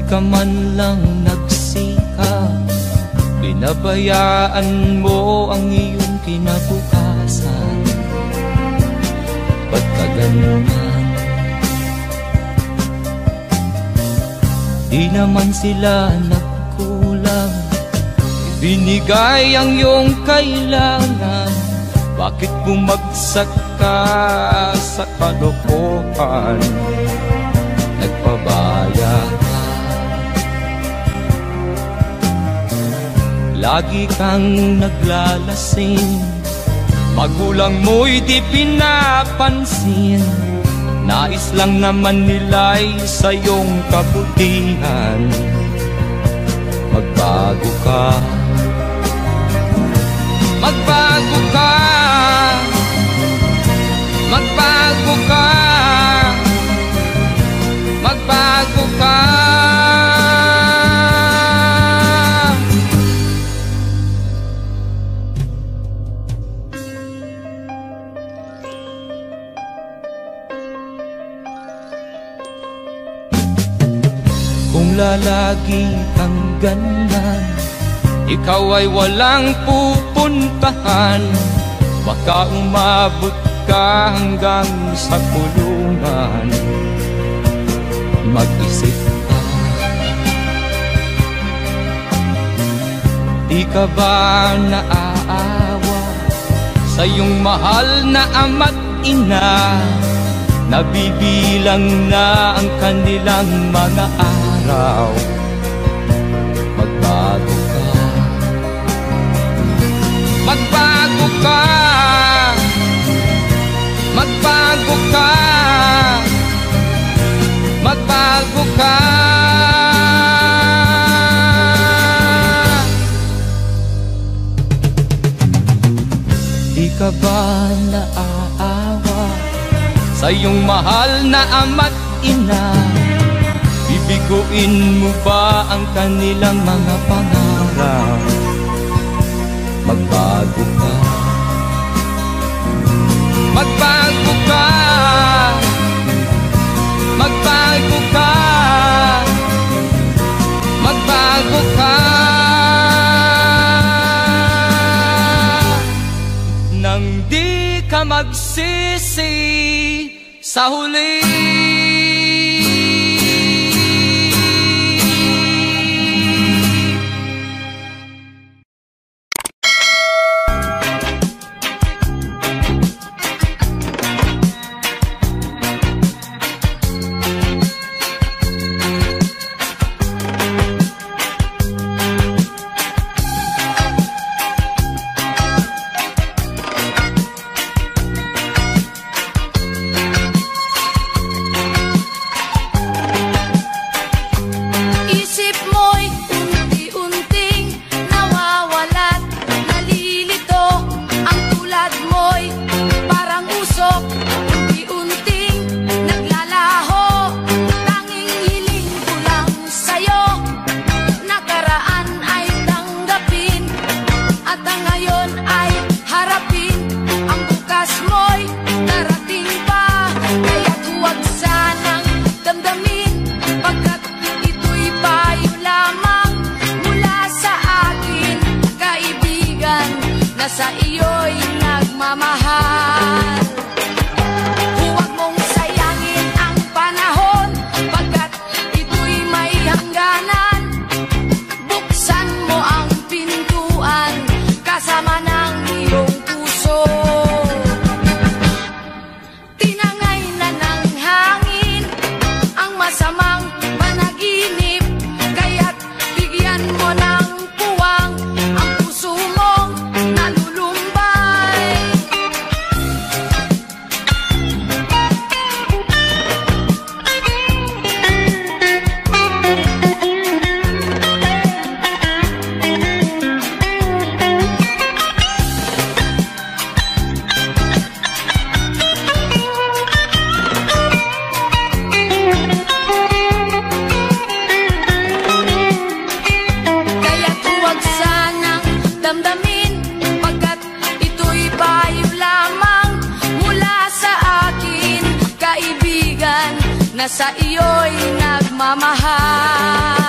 ka man lang nagsikap, binabayaan mo ang iyong kinabukasan. Ba't ka ganyan? Di naman sila nagkulang, ibinigay ang iyong kailangan. Bakit bumagsak ka sa kalokohan? Nagpabaya ka, lagi kang naglalasing, magulang mo'y di pinapansin. Nais lang naman nila'y sa iyong kabutihan. Magbago ka, magbago ka, magbago ka, magbago ka. Kung lalagi kang ganyan, ikaw ay walang pupuntahan. Baka umabot ka hanggang sa kulungan. Mag-isip ka, di ka ba naaawa sa iyong mahal na ama't ina? Nabibilang na ang kanilang mga araw. Magbago ka, magbago ka, magbago ka, magbago ka. Di ka ba naaawa sa iyong mahal na ama't ina? Bibiguin mo ba ang kanilang mga pangarap? Magbago ka, magbago ka, magbago ka, magbago ka. Nang di ka magsisi sa huli. Sa iyo'y nagmamahal. Huwag mong sayangin ang panahon, pagkat ito'y may hangganan. Buksan mo ang pintuan kasama ng iyong puso. Tinangay na ng hangin ang masamang panaginip, kaya't bigyan mo ng puwang ang puso mong nalulumbay. Kaya't huwag sanang damdamin, pagkat ito'y payo lamang mula sa akin, kaibigan, na sa iyo'y nagmamahal.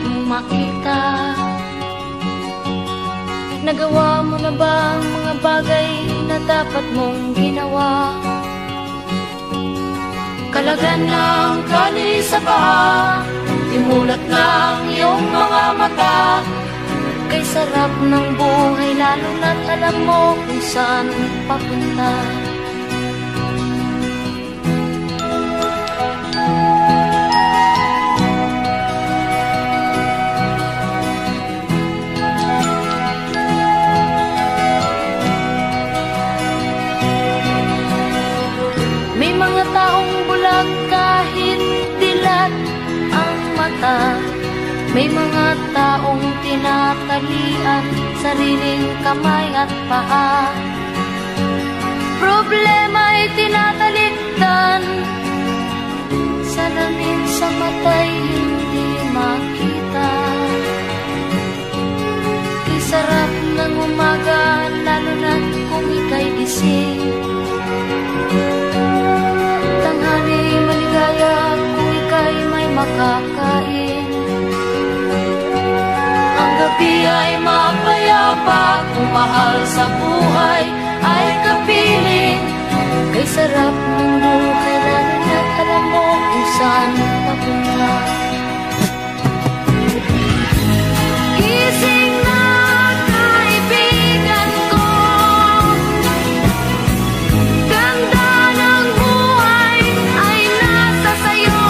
mong makita. Nagawa mo na ba ang mga bagay na dapat mong ginawa? Kalagan ng tali sa paa, imulat ng iyong mga mata. Kay sarap ng buhay lalo na't alam mo kung saan papunta. May mga taong bulag kahit dilat ang mata. May mga taong tinatalian sariling kamay at paa. Problema ay tinatalikdan, salamin sa mata'y hindi makita. Isarap ng umaga lalo na kung ika'y gising. Tanghali maligaya kung ika'y may makakain. Ang gabi ay mapayapa kung mahal sa buhay ay kapiling. Kay sarap ng buhay lalo na't alam mo kung saan papunta. Gising na kaibigan ko, ganda ng buhay ay nasa sayo.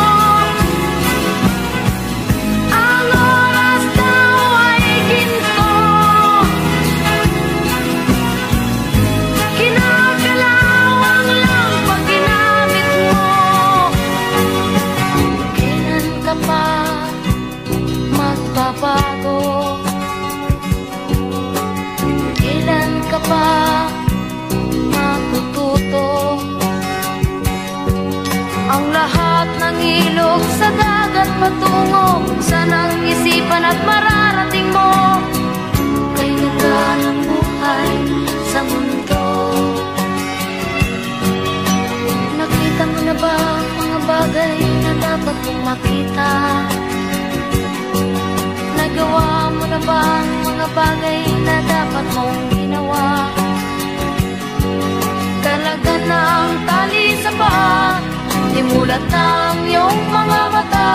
Ang oras daw ay ginto, kinakalawang lang pag ginamit mo. Kailan ka pa magbabago? Kailan ka pa matututo? Ang lahat ng ilog sa dagat patungo saan ang isipan at mararating mo. Kay ganda ng buhay sa mundo. Nakita mo na ba ang mga bagay na dapat mong makita? Nagawa mo na ba ang mga bagay na dapat mong ginawa? Kalagan ng tali sa paa, imulat ng iyong mga mata.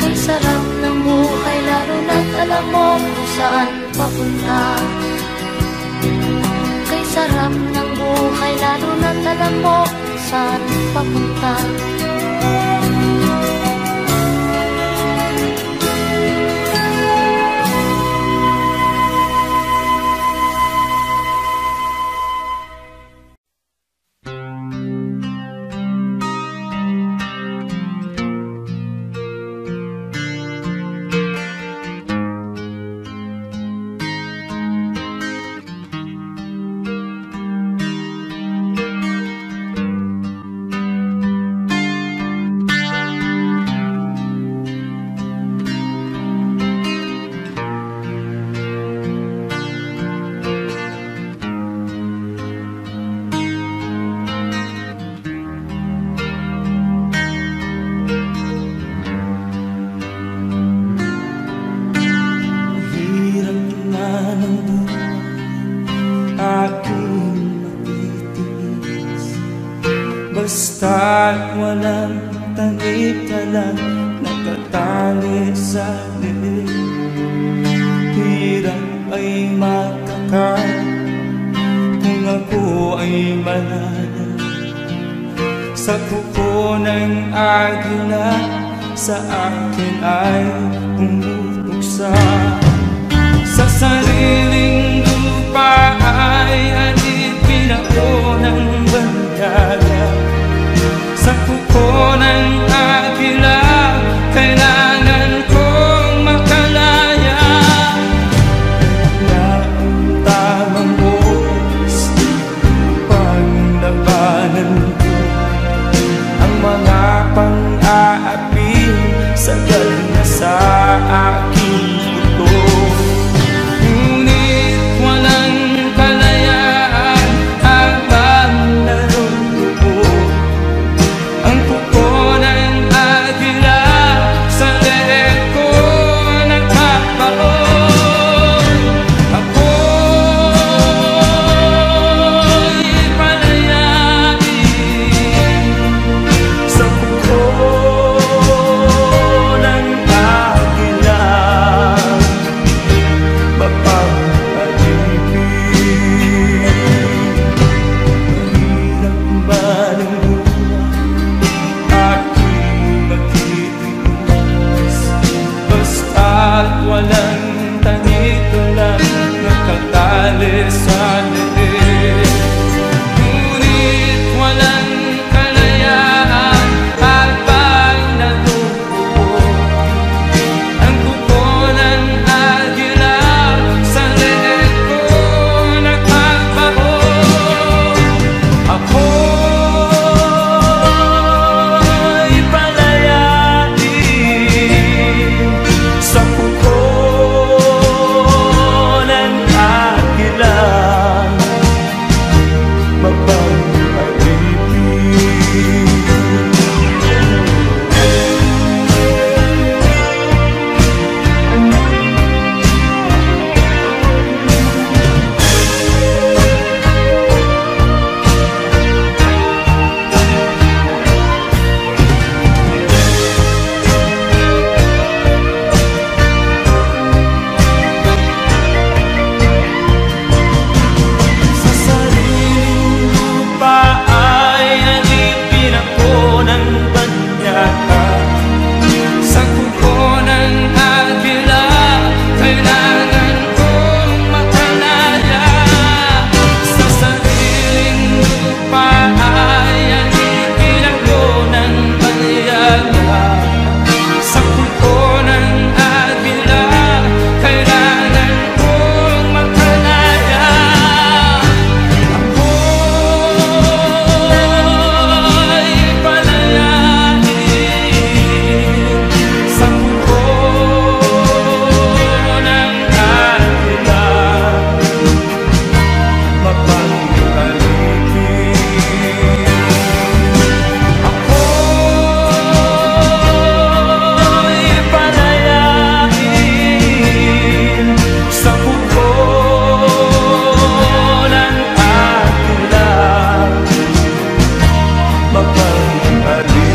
Kay sarap ng buhay lalo na't alam mo kung saan papunta. Kay sarap ng buhay lalo na't alam mo kung saan papunta. Basta't walang tanik-talang natatali sa liig. Hirap ay makakain kung ako ay malala. Sa kuko ng agila sa akin ay umuksa. Sa sariling lupa ay alipin ako ng bandala. Sa kuko ng agila, kailangan kong makalaya. Na ang tamang oras, panglabanan ko ang mga pang-aapi, sagal na sa aking buto. Ngunit walang kalayaan habang narumupo. Ang kuko ng agila sa leeg ko at walang tangi-tulang nakatali sa leeg. Ngunit walang kalayaan habang natutupo ang kuko ng agila sa leeg ko nakapao. Ako'y palayain sa kuko ng agila, mapag-alipin. Sa sariling lupa ay alipin ako ng banyaka. Sa kuko ng agila kailangan kong makalaya. Sa sariling lupa ay alipin ako ng banyaka. Sa kuko ng agila kailangan kong makalaya. Ako'y palayain sa kuko ng agila, mapag-alipin. Ako'y palayain sa kuko ng agila, mapag-alipin.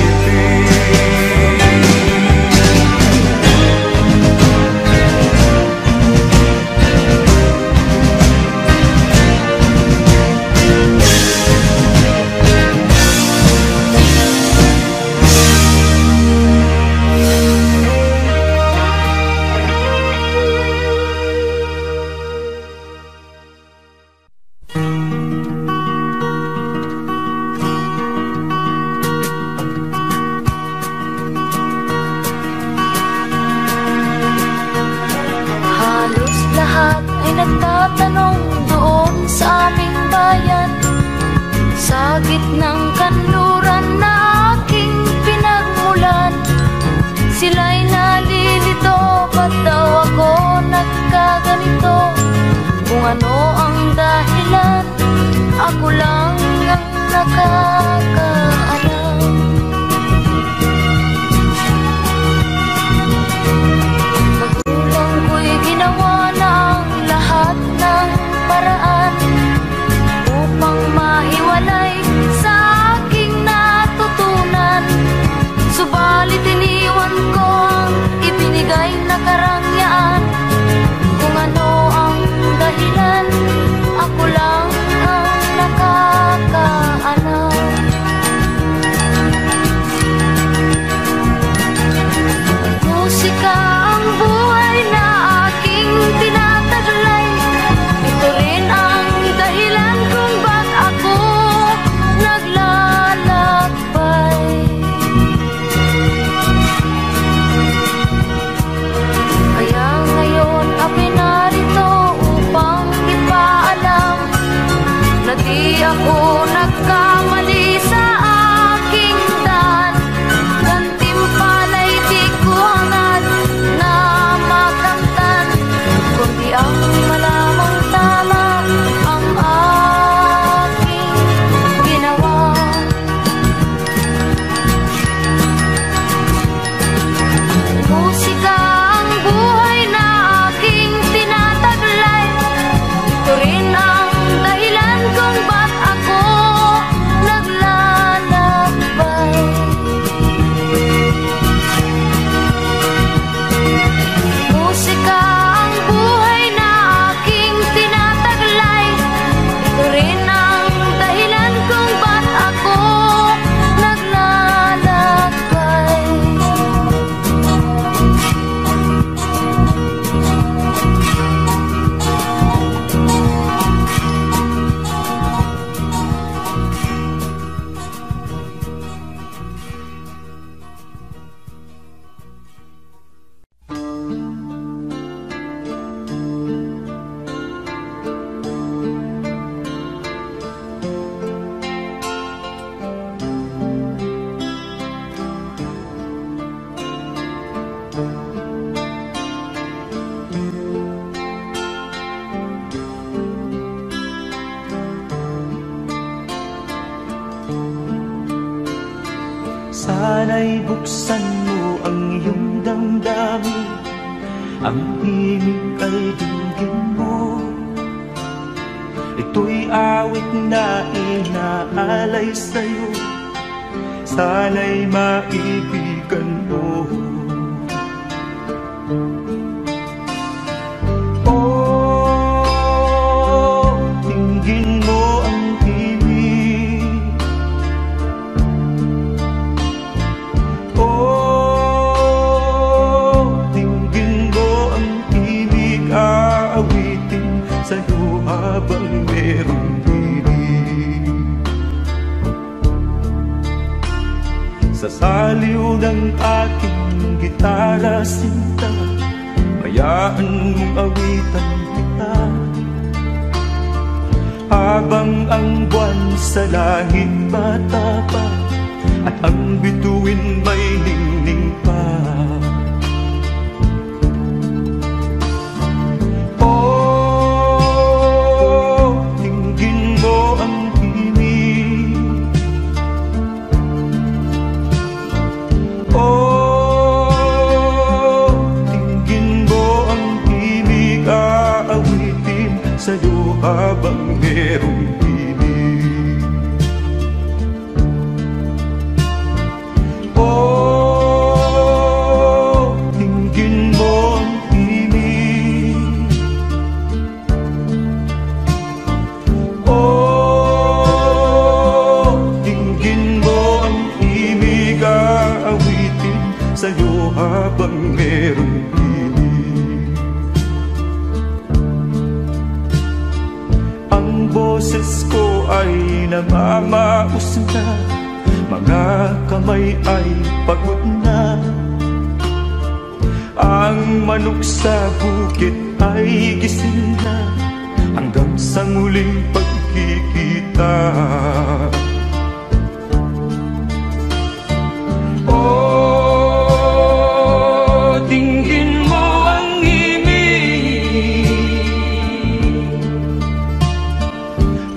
Halos lahat ay nagtatanong doon sa aming bayan, sa gitnang kanluran na aking pinagmulan. Sila'y nalilito, ba't daw ako nagkaganito? Kung ano ang dahilan, ako lang ang nakakaalam. Magulang ko'y ginawa na ang lahat ng paraan upang mahiwalay sa aking natutunan. Subalit iniwan ko ang ibinigay na karangyaan. Kung ano ang dahilan, ako lang ang nakakaalam. Sana'y buksan mo ang iyong damdamin, ang himig ay dinggin mo. Ito'y awit na inaalay sa'yo, sana'y maibigan mo. Oh, dinggin mo ang himig. Oh, dinggin mo ang himig, aawitin sa'yo habang merong himig. Sa saliw ng aking gitara sinta, hayaan mong awitan kita, habang ang buwan sa langit patapa at ang bituin may ningning pa. Oh, dinggin mo ang himig. Oh, dinggin mo ang himig, aawitin sa'yo habang merong himig. Oh, dinggin mo ang himig. Oh, dinggin mo ang himig, aawitin sa'yo habang merong himig. Ang boses ko ay namamaos na, mga kamay ay pagod na. Ang manok sa bukid ay gising na, hanggang sa muling pagkikita. Oh, dinggin mo ang himig.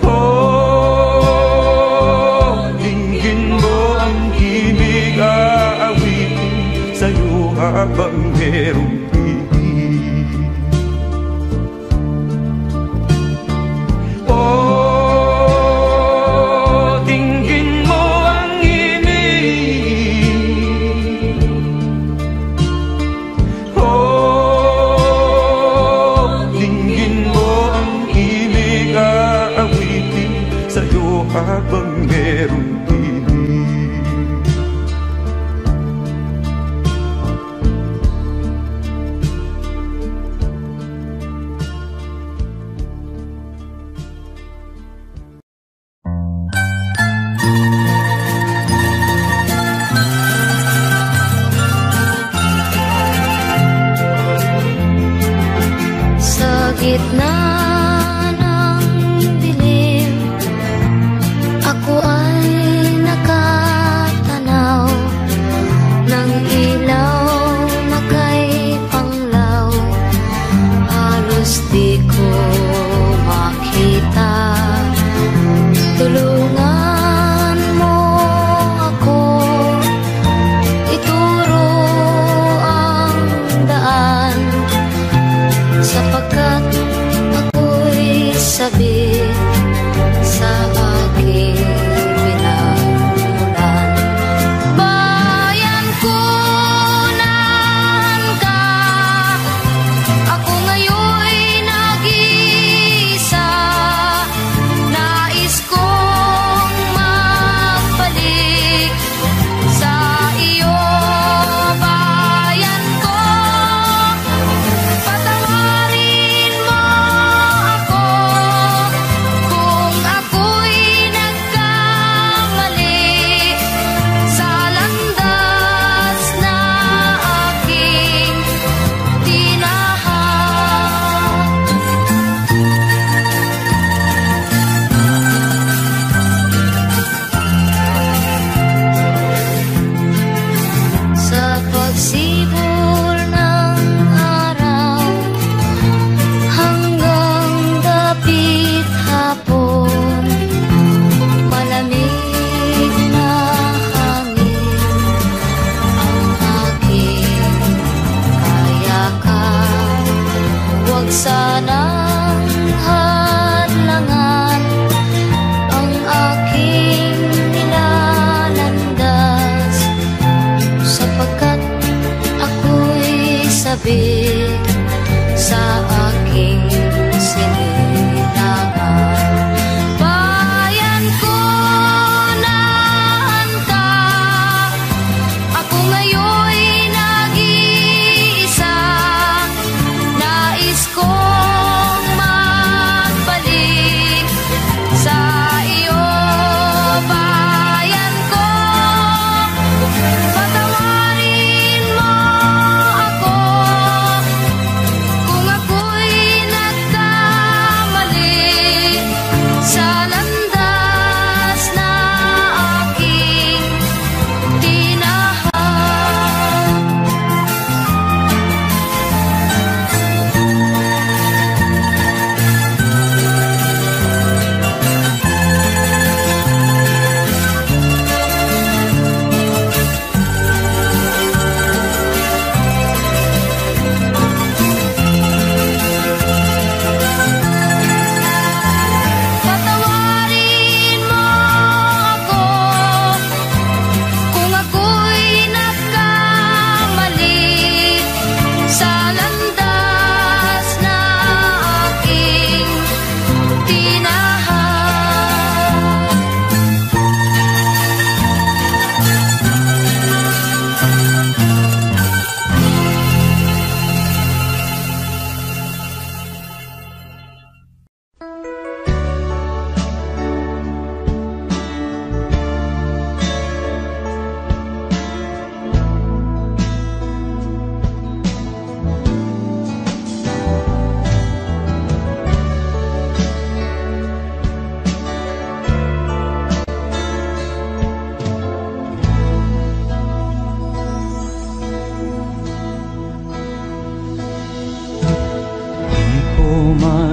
Oh, dinggin mo ang himig, aawitin sa'yo habang merong himig. Oh, dinggin mo ang himig. Oh, dinggin mo ang himig, aawitin sa'yo habang merong himig. Sa gitna ng dilim, ako ay nakatanaw ng ilaw na kay panglaw. Halos di ko makita. Tulungan mo ako, ituro ang daan, sapagkat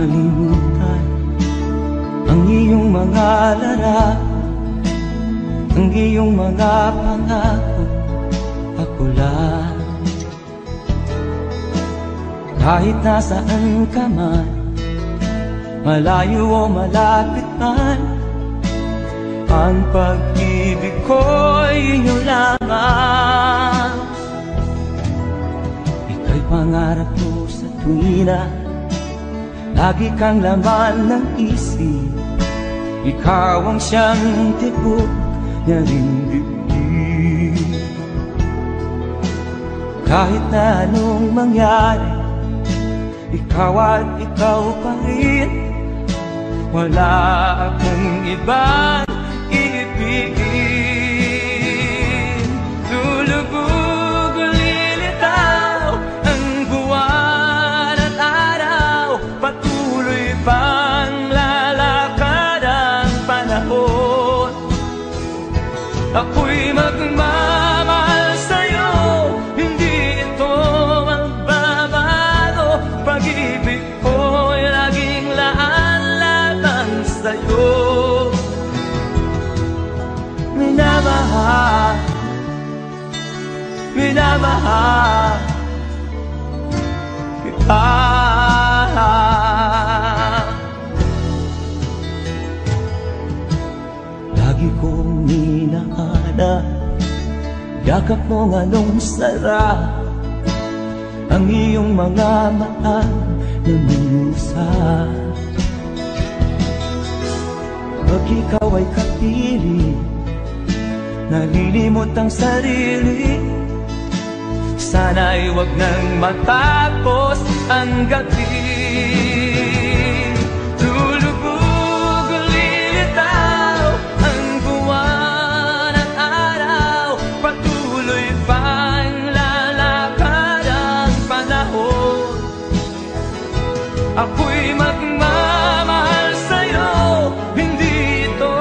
makalimutan ang iyong mga larawan, ang iyong mga pangako. Ako lang, kahit nasaan ka man, malayo o malapit man, ang pag-ibig ko'y inyo lamang. Ika'y pangarap ko sa tuwina, lagi kang laman ng isip. Ikaw ang siyang tibok niya ring dibdib. Kahit na anong mangyari, ikaw at ikaw pa rin. Wala akong ibang iibigin. Lulubog o lilitaw ang buwan at araw, patuloy pang lalakad ang panahon. Ako'y magmamahal sa'yo, hindi ito magbabago. Pag-ibig ko'y laging laan lamang sa'yo. Minamahal, minamahal kita. Lagi kong minahana, yakap mong anong sarap, ang iyong mga mata na musa. Pag ikaw ay kapiling, nalilimot ang sarili. Sana'y wag nang matapos ang gabi. Lulubog o lilitaw ang buwan at araw, patuloy pang lalakad ang panahon. Ako'y magmamahal sa'yo, hindi ito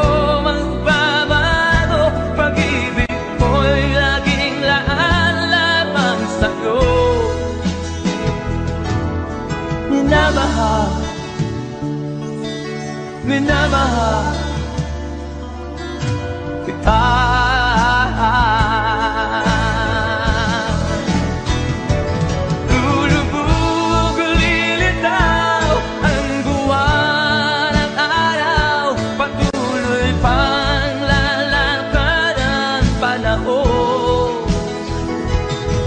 magbabago. Pag-ibig ko'y laging laan lamang sa'yo. Minamahal, minamahal kita. Lulubog o lilitaw ang buwan at araw, patuloy pang lalakad ang panahon.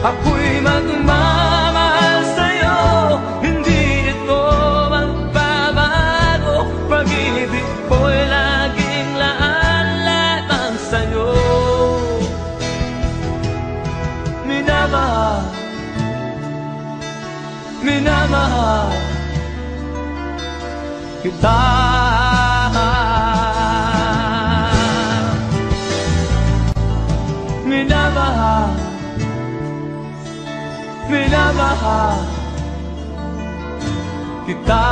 Ako'y magmamahal sa'yo, hindi ito magbabago. Pag-ibig ko'y laging laan lamang sa'yo. Minamahal, minamahal kita. Minamahal, minamahal kita.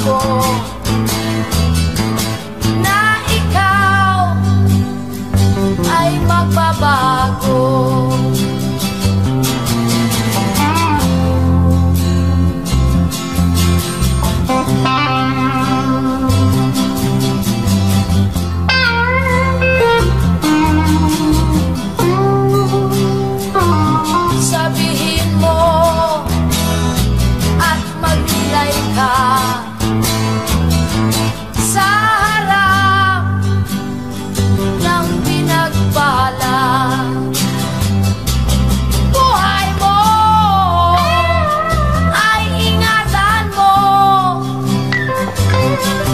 ko na ikaw ay magbabago. Sabihin mo at maglilay ka sa harap ng pinagbala. Buhay mo ay ingatan mo,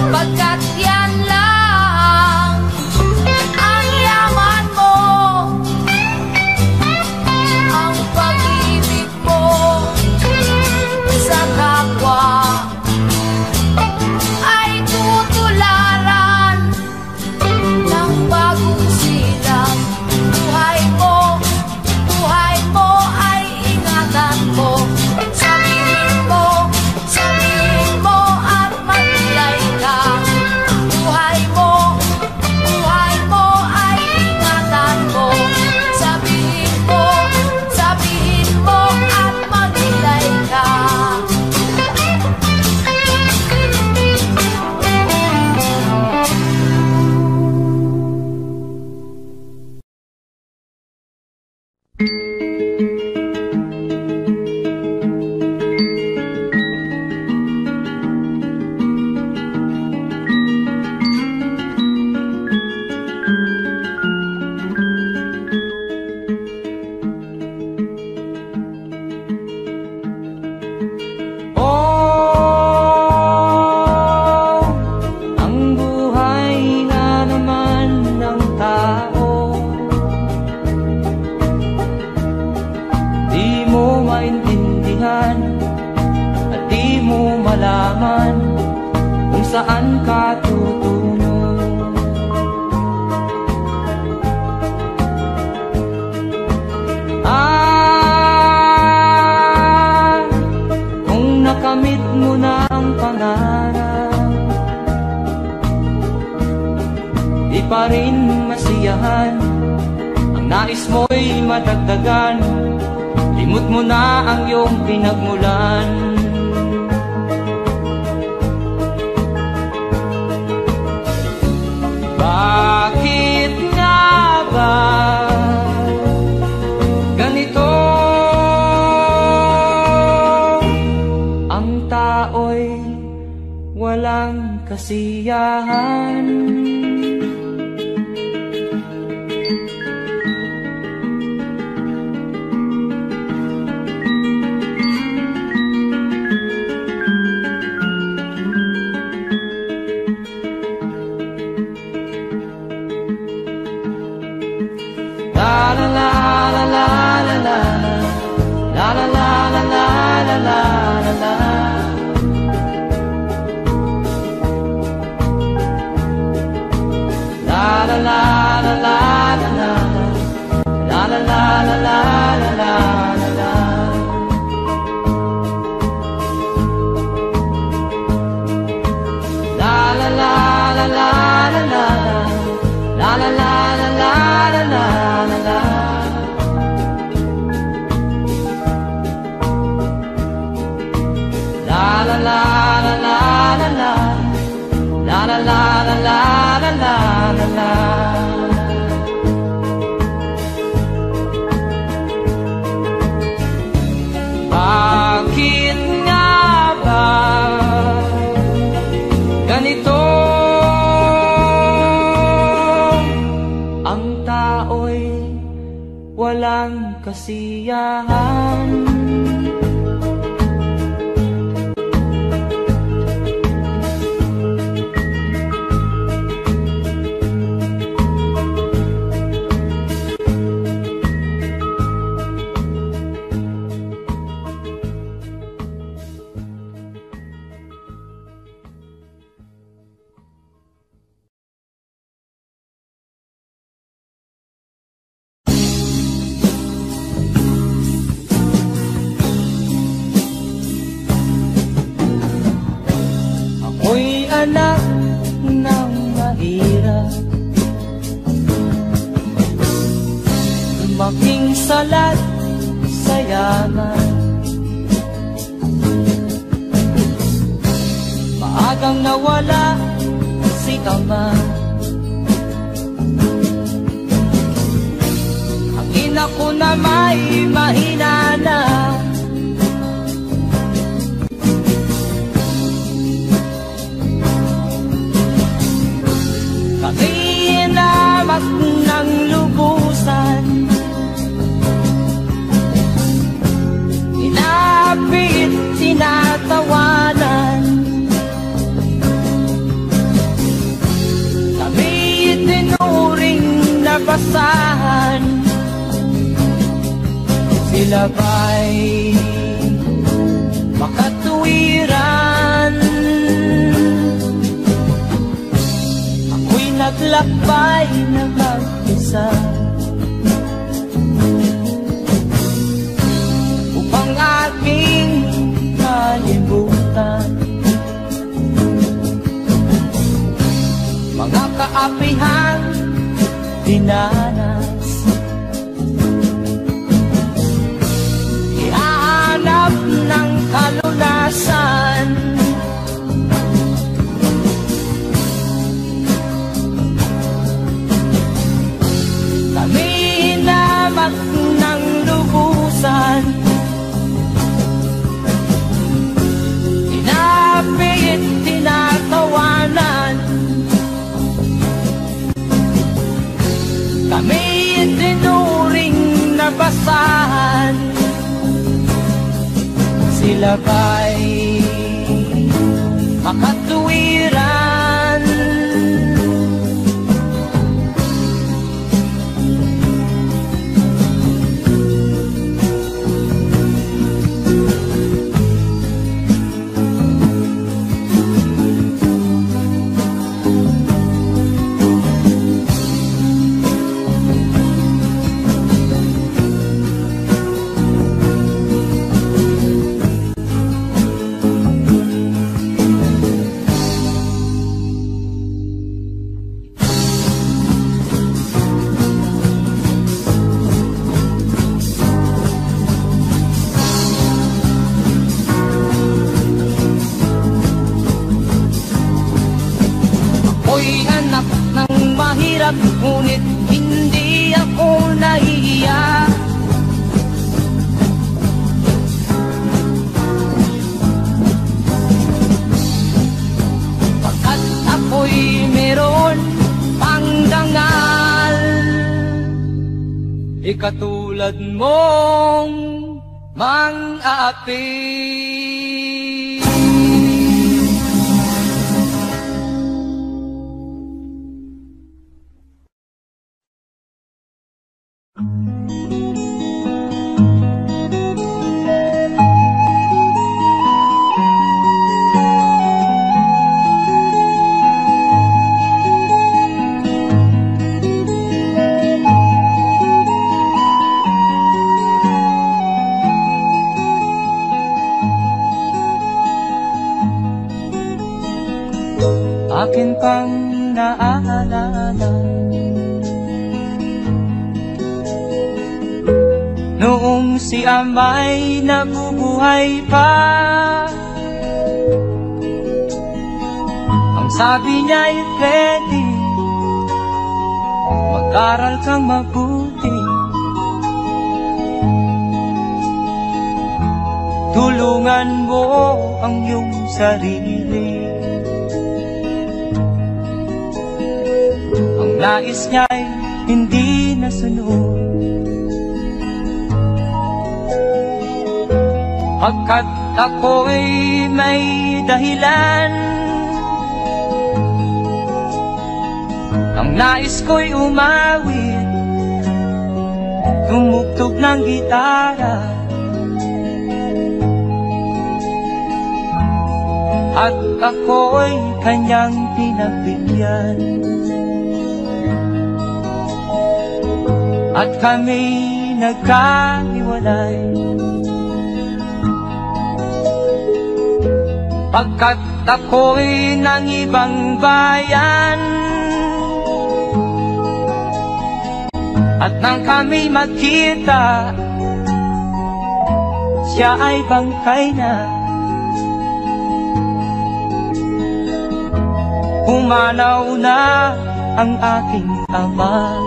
pagkat yan lang ang yaman mo. Ang pag-ibig mo sa kapwa ay tutularan ng bagong silang. Buhay mo ay ingatan mo. Sabihin mo at maglilay ka. Buhay mo ay ingatan mo. Sabihin mo at maglilay ka. Ang buhay na naman ng tao, di mo maintindihan at di mo malaman kung saan ka tutungo. Kung nakamit mo na ang pangarap, di pa rin masiyahan. Ang nais mo'y madagdagan, limot mo na ang iyong pinagmulan. Bakit nga ba ganito? Ang tao'y walang kasiyahan. La la la la la la la la la la la la la la la. La la la la la la la la la la la la la la. La la la la la la la la la la la la la la. La la la la la la la la la la la la la la. Bakit nga ba ganito? Ang tao'y walang kasiyahan. anak ng mahirap, lumaking salat sa yaman. Maagang nawala si ama, ang ina ko na may mahina na. Kami inamat ng lubusan, inapit, tinatawanan. Kami itinuring na basahan, sila ba'y makatuwiran? Ako'y naglakbay na mag-isa upang aking kalimutan mga kaapihang dinanas. Ihahanap ng kalunasan, kami hinamak ng lubusan, inapit, tinatawanan. Kami itinuring na basahan, sila ba'y makatuwiran? Ako'y anak ng mahirap, ngunit hindi ako nahihiya. Pagkat ako'y meron pang dangal, ikatulad mong mang-aapi. Akin pang naaalala noong si ama'y nabubuhay pa, ang sabi niya'y Freddy, mag-aral kang mabuti, tulungan mo ang iyong sarili. Ang nais niya'y hindi nasunod, pagkat ako'y may dahilan. Ang nais ko'y umawit, tumugtog ng gitara, at ako'y kanyang pinagbigyan. At kami nagkahiwalay, pagkat at ako'y ng ibang bayan. At nang kami magkita, siya ay bangkay na. Pumanaw na ang aking ama.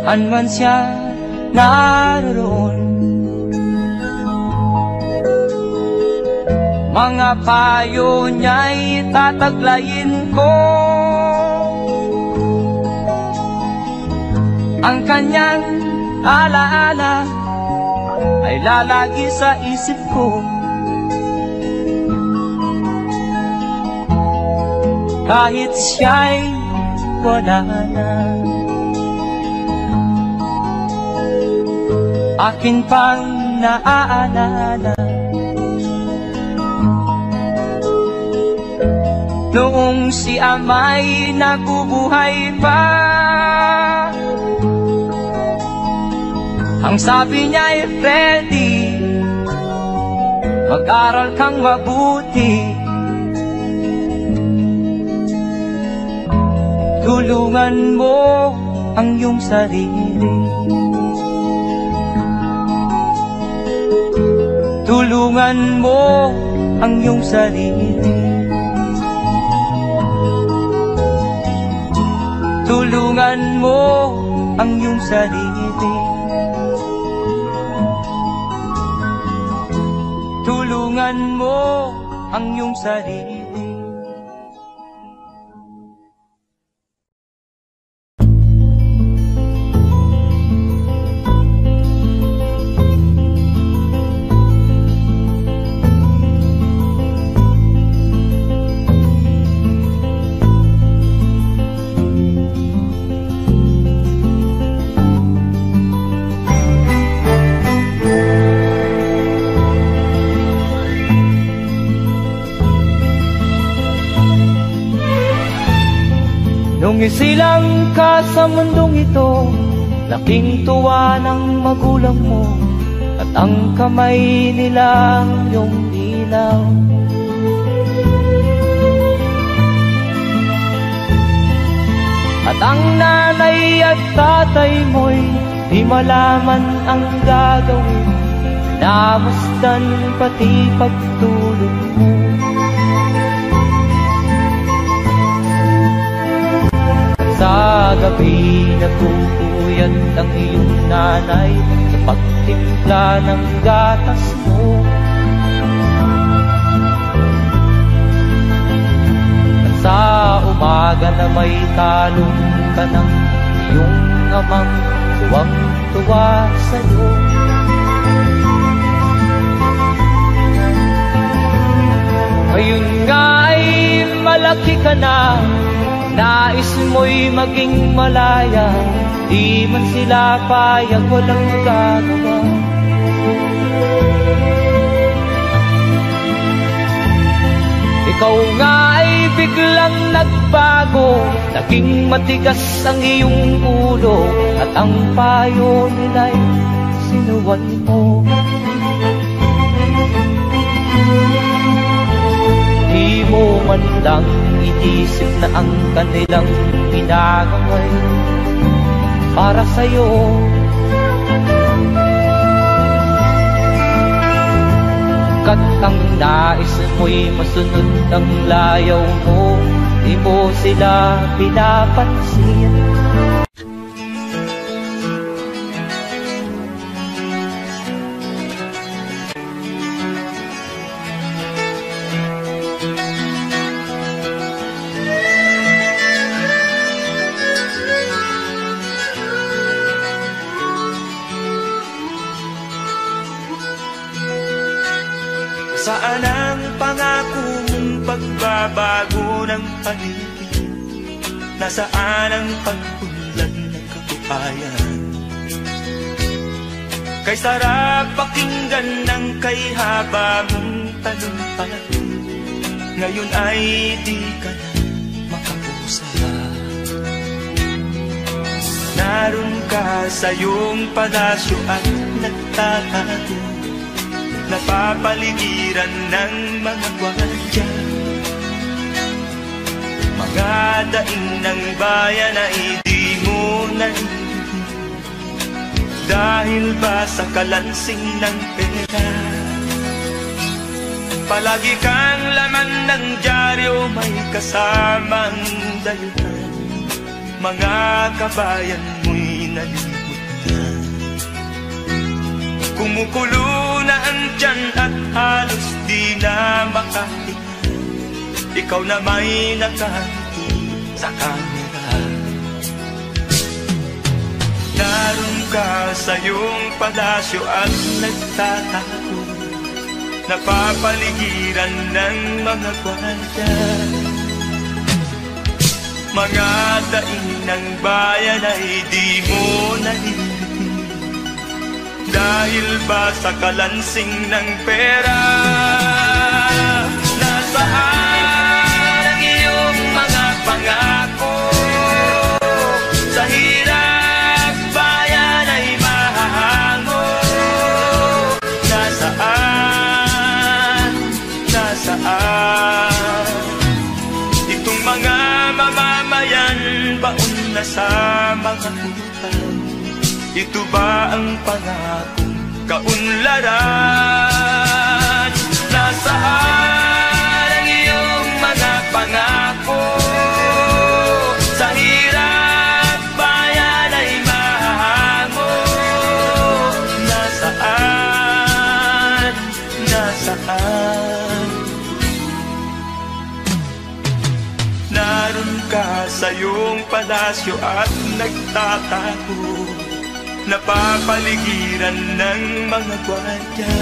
Saan man siya naroon, mga payo niya'y tataglayin ko. Ang kanyang alaala ay lalagi sa isip ko. Kahit siya'y wala na, akin pang naaalala noong si ama'y nabubuhay pa. Ang sabi niya'y Freddy, mag-aral kang mabuti, tulungan mo ang iyong sarili. Tulungan mo ang iyong sarili. Tulungan mo ang iyong sarili. Tulungan mo ang iyong sarili. Nung isilang ka sa mundong ito, laking tuwa ng magulang mo, at ang kamay nila ang iyong ilaw. At ang nanay at tatay mo'y di malaman ang gagawin, namasdan pati pagtulog mo. Sa gabi nagpupuyat ang iyong nanay sa pagtimpla ng gatas mo. At sa umaga na may talong ka ng iyong amang tuwang-tuwa sa'yo. Ngayon nga ay malaki ka na, nais mo'y maging malaya, di man sila payag, walang magagawa. Ikaw nga ay biglang nagbago, naging matigas ang iyong ulo, at ang payo nila'y sinuway mo. Di mo man lang inisip na ang kanilang ginagawa'y para sa'yo. Kat ang nais mo'y masunod ang layaw mo, di mo sila pinapansin. Saan ang pangako mong pagbabago ng paligid? Nasaan ang pagpunlan ng kabuhayan? Kay sarap pakinggan ng kay haba mong talumpay. Ngayon ay di ka na makausap. Naroon ka sa iyong palasyo at nagtatago, napapaligiran ng mga gwardiya. Mga daing ng bayan ay di mo narinig, dahil ba sa kalansing ng pera? Palagi kang laman ng dyaryo, may kasamang dayuhan. Mga kabayan mo'y nalimutan. Kumukulo na ang tiyan at halos di na makahinga. Ikaw na may nakangiti sa kamera. Naroon ka sa iyong palasyo at nagtatago, napapaligiran ng mga gwardiya. Mga daing ng bayan ay di mo narinig, dahil ba sa kalansing ng pera? Nasaan ang iyong mga pangako? Sa hirap bayan ay mahahango. Nasaan? Nasaan? Itong mga mamamayan, baon na sa mga utang. Ito ba ang pangakong kaunlaran? Nasaan ang iyong mga pangako? Sa hirap bayan ay mahango. Nasaan? Nasaan? Naroon ka sa iyong palasyo at nagtatago, napapaligiran ng mga gwardiya.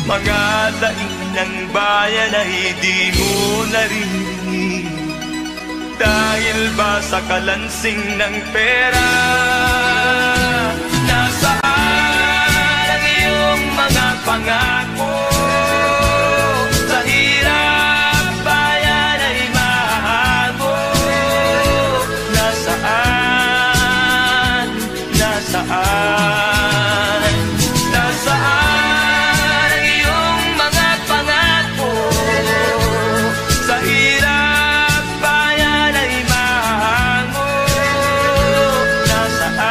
Mga daing ng bayan ay di mo narinig, dahil ba sa kalansing ng pera? Nasaan ang iyong mga pangako? Sa hirap bayan ay mahago. Nasaan? Nasaan? Nasaan ang iyong mga pangako? Sa hirap bayan ay mahango. Nasaan?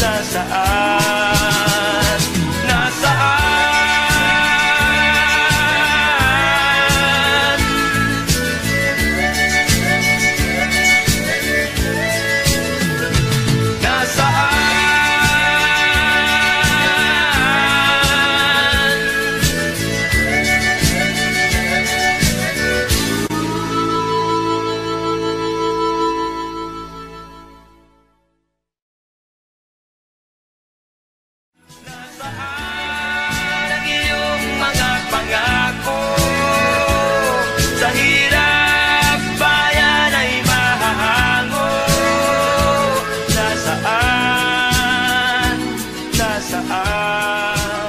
Nasaan? Nasaan? Nasaan ang iyong mga pangako? Sa hirap bayan ay mahahango. Nasaan? Nasaan?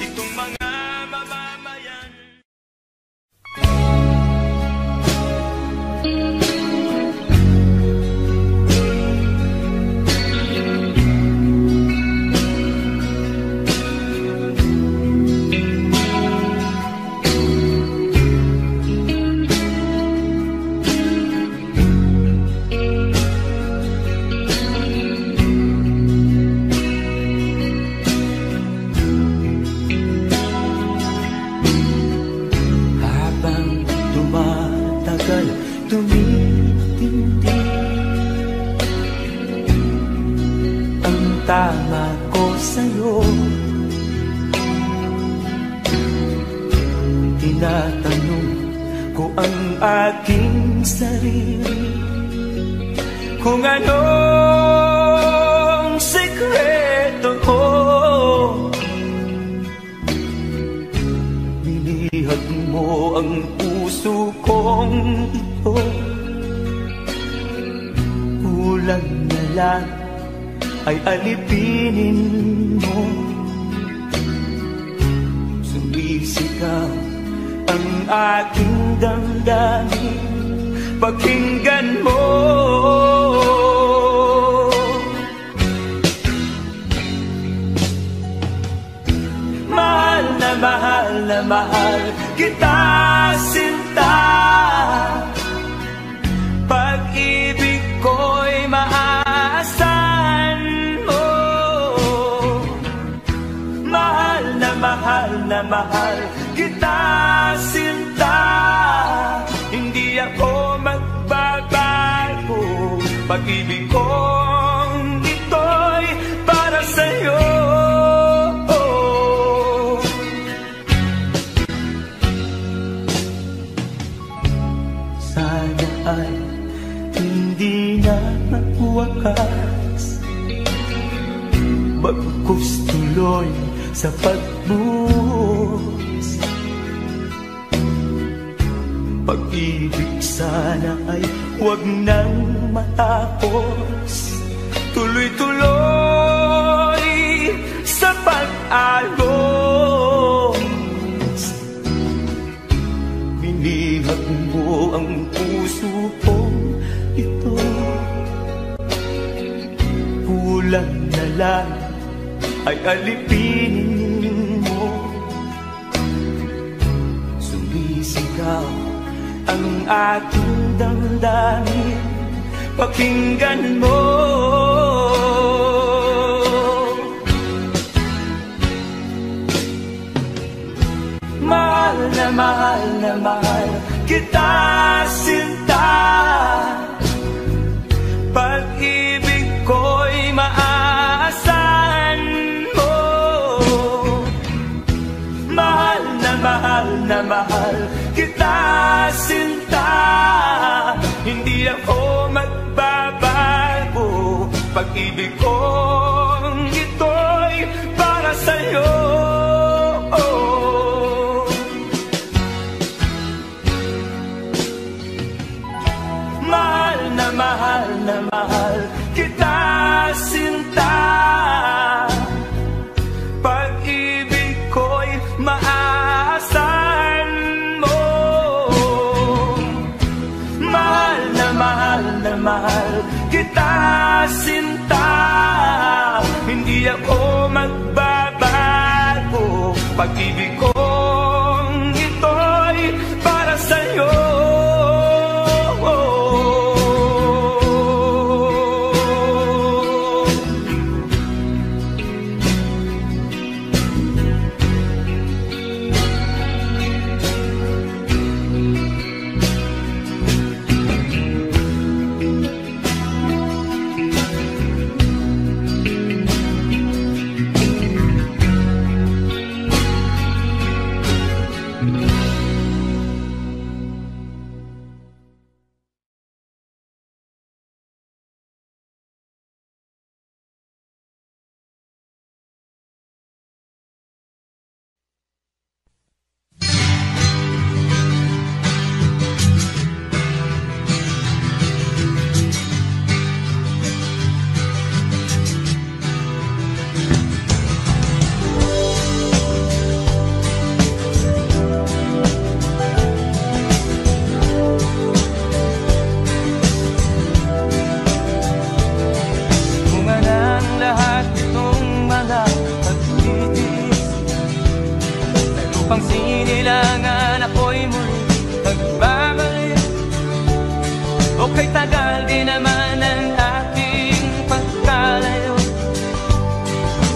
Itong mga mamamayan. Habang tumatagal, tumitindi ang tama ko sa'yo. Tinatanong ko ang aking sarili kung anong sekreto ko. Binihag mo ang puso kong ito, Kulang na lang ay alipinin mo. Sumisigaw ang aking damdamin, pakinggan mo. Mahal na mahal kita, sinta. Pag-ibig ko'y maaasahan mo. Mahal na mahal kita, sinta. Hindi ako magbabago. Pag-ibig kong ito'y para sa'yo. Sana ay hindi na magwakas, bagkus tuloy sa pagbuhos. Pag-ibig sana ay huwag nang matapos, tuloy-tuloy sa pag-alos. Binihag mo ang puso kong ito, kulang na lang ay alipinin mo. Sumisigaw ang aking damdamin, pakinggan mo. Mahal na mahal kita, sinta. Pag-ibig ko'y maaasahan mo. Mahal na mahal kita, sinta. Hindi ako magbabago. Pag-ibig kong ito'y para sa'yo. Mahal na mahal kita, sinta. Pag-ibig ko'y maaasahan mo. Mahal na mahal kita, sinta. Hindi ako magbabago. Pag-ibig kong ito'y para sa'yo. Upang sinilangan ako'y muli nagbabalik. O kay tagal din naman ang aking pagkalayo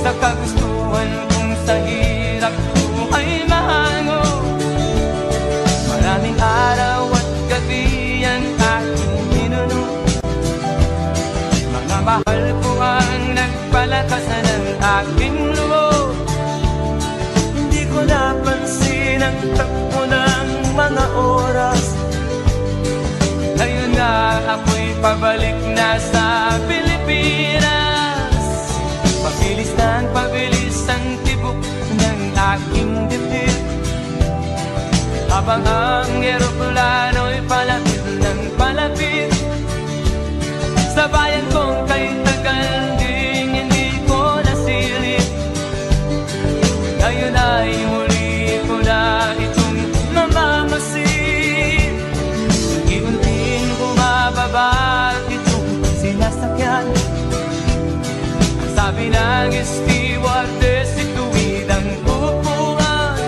sa kagustuhan kong sa hirap buhay mahango. Maraming araw at gabi ang aking minuno. Mga mahal ko ang nagpalakasan ng aking loob. Hindi ko napansin ang takbo ng mga oras. Ngayon nga ako'y pabalik na sa Pilipinas. Pabilis ng pabilis ang tibok ng aking dibdib, habang ang eroplano'y palapit ng palapit sa bayan ko. bayan. Sabi ng stewardess, ituwid ang upuan.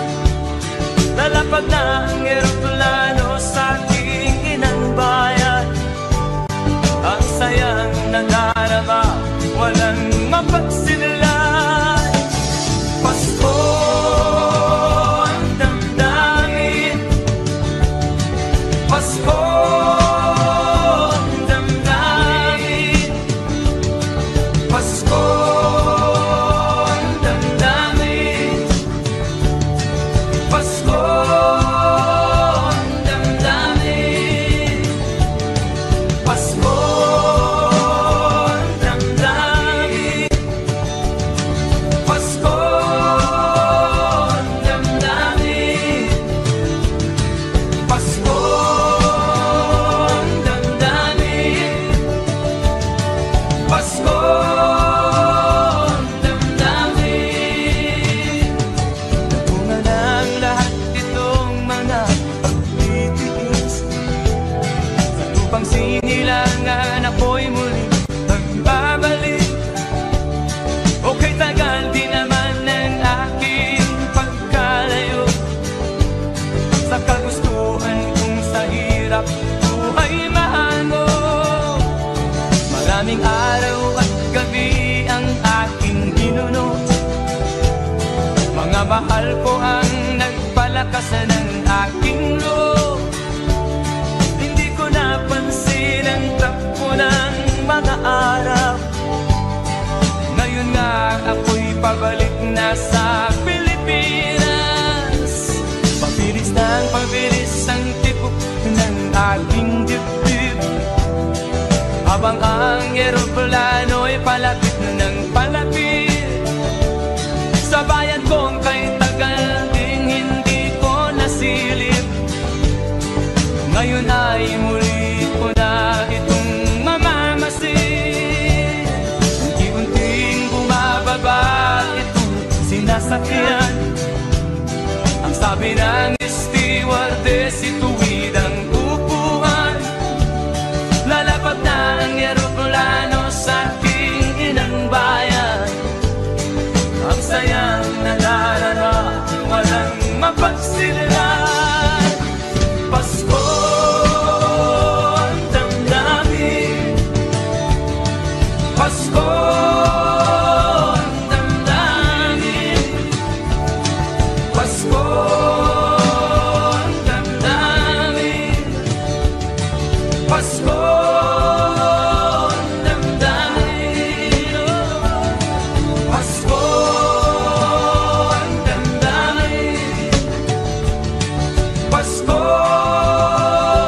Lalapag na ang eroplano sa aking inang bayan. Ang sayang nadarama, walang mapagsinlan. Pasko ang damdamin, Pasko ang damdamin, Pasko ang damdamin, Pasko ang damdamin, Pasko ang damdamin, Pasko ang damdamin, Pasko ang damdamin, Pasko ang damdamin. Bunga ng lahat itong mga pagtitiis, sa lupang sinilangan ako'y muli magbabalik. Okay, tagal di naman ng aking pagkalayo sa kagustuhan kong sa hirap buhay mahango. Maraming araw at gabi ang aking ginuno, mga mahal ko ang nagpalakas ng aking loob. Hindi ko napansin ang takbo ng mga araw. Ngayon nga ako'y pabalik na sa Pilipinas. Pabilis ng pabilis ang tibok ng aking dibdib, habang ang eroplano'y palapit ng palapit sa bayan kong kay tagal ding hindi ko nasilip. Ngayon ay muli ko na itong mamamasin. Unti-unting bumababa itong sinasakyan. Ang sabi ng stewardess, ituwid ang upuan. Lalapag na ang eroplano sa aking inang bayan. Ang sayang nadarama, walang mapagsinlan. Pasko ang damdamin, Pasko ang damdamin, Pasko ang damdamin, Pasko ang damdamin, Pasko ang damdamin, Pasko ang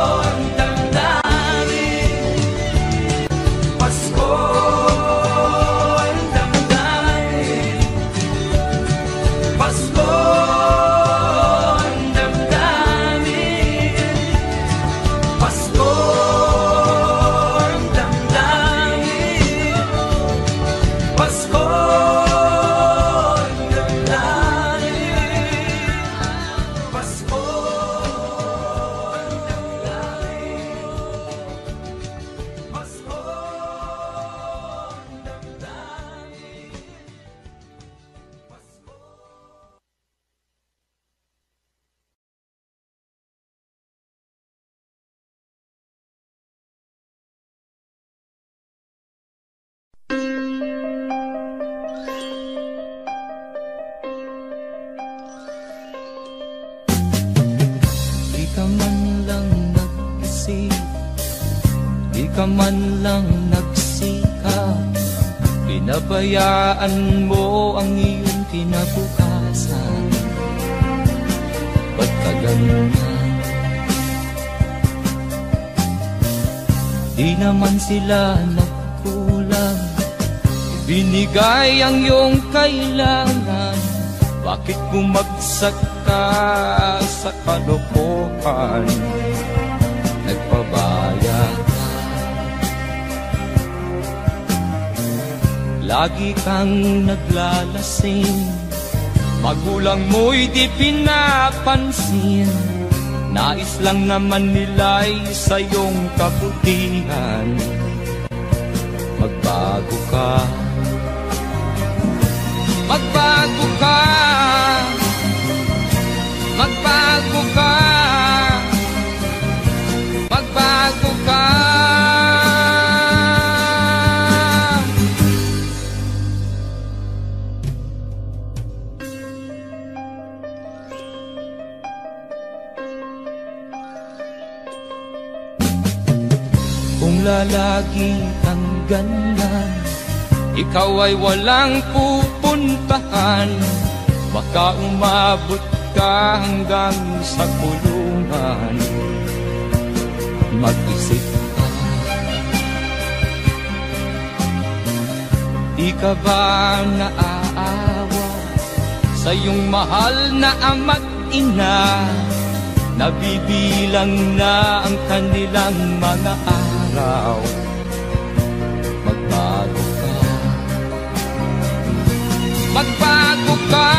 damdamin, Pasko ang damdamin, Pasko ang damdamin, Pasko ang damdamin, Pasko ang damdamin, Pasko ang damdamin, Pasko ang Di ka man lang nag-isip, di ka man lang nagsikap, pinabayaan mo ang iyong kinabukasan. Ba't ka ganyan? Di naman sila nagkulang, binigay ang iyong kailangan. Bakit bumagsak ka sa kalokohan? Nagpabaya ka, lagi kang naglalasing, magulang mo'y di pinapansin. Nais lang naman nila'y sa iyong kabutihan. magbago ka. Magbago ka, magbago ka, magbago ka. Kung lalagi kang ganyan, ikaw ay walang pupuntahan. Baka umabot ka hanggang sa kulungan. Mag-isip ka, di ka ba naaawa sa iyong mahal na ama't ina? Nabibilang na ang kanilang mga araw. Magbago ka, magbago ka,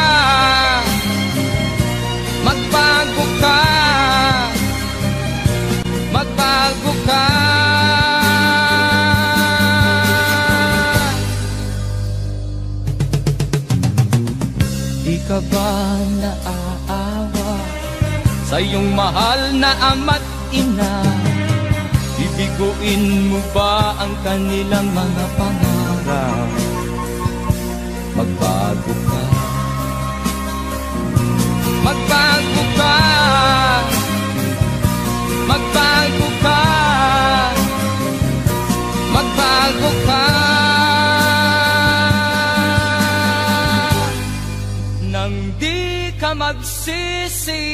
magbago ka, magbago ka. Di ka ba naaawa sa iyong mahal na ama't ina? Bibiguin mo ba ang kanilang mga pangarap? Magbago ka, magbago ka, magbago ka, magbago ka. Nang di ka magsisi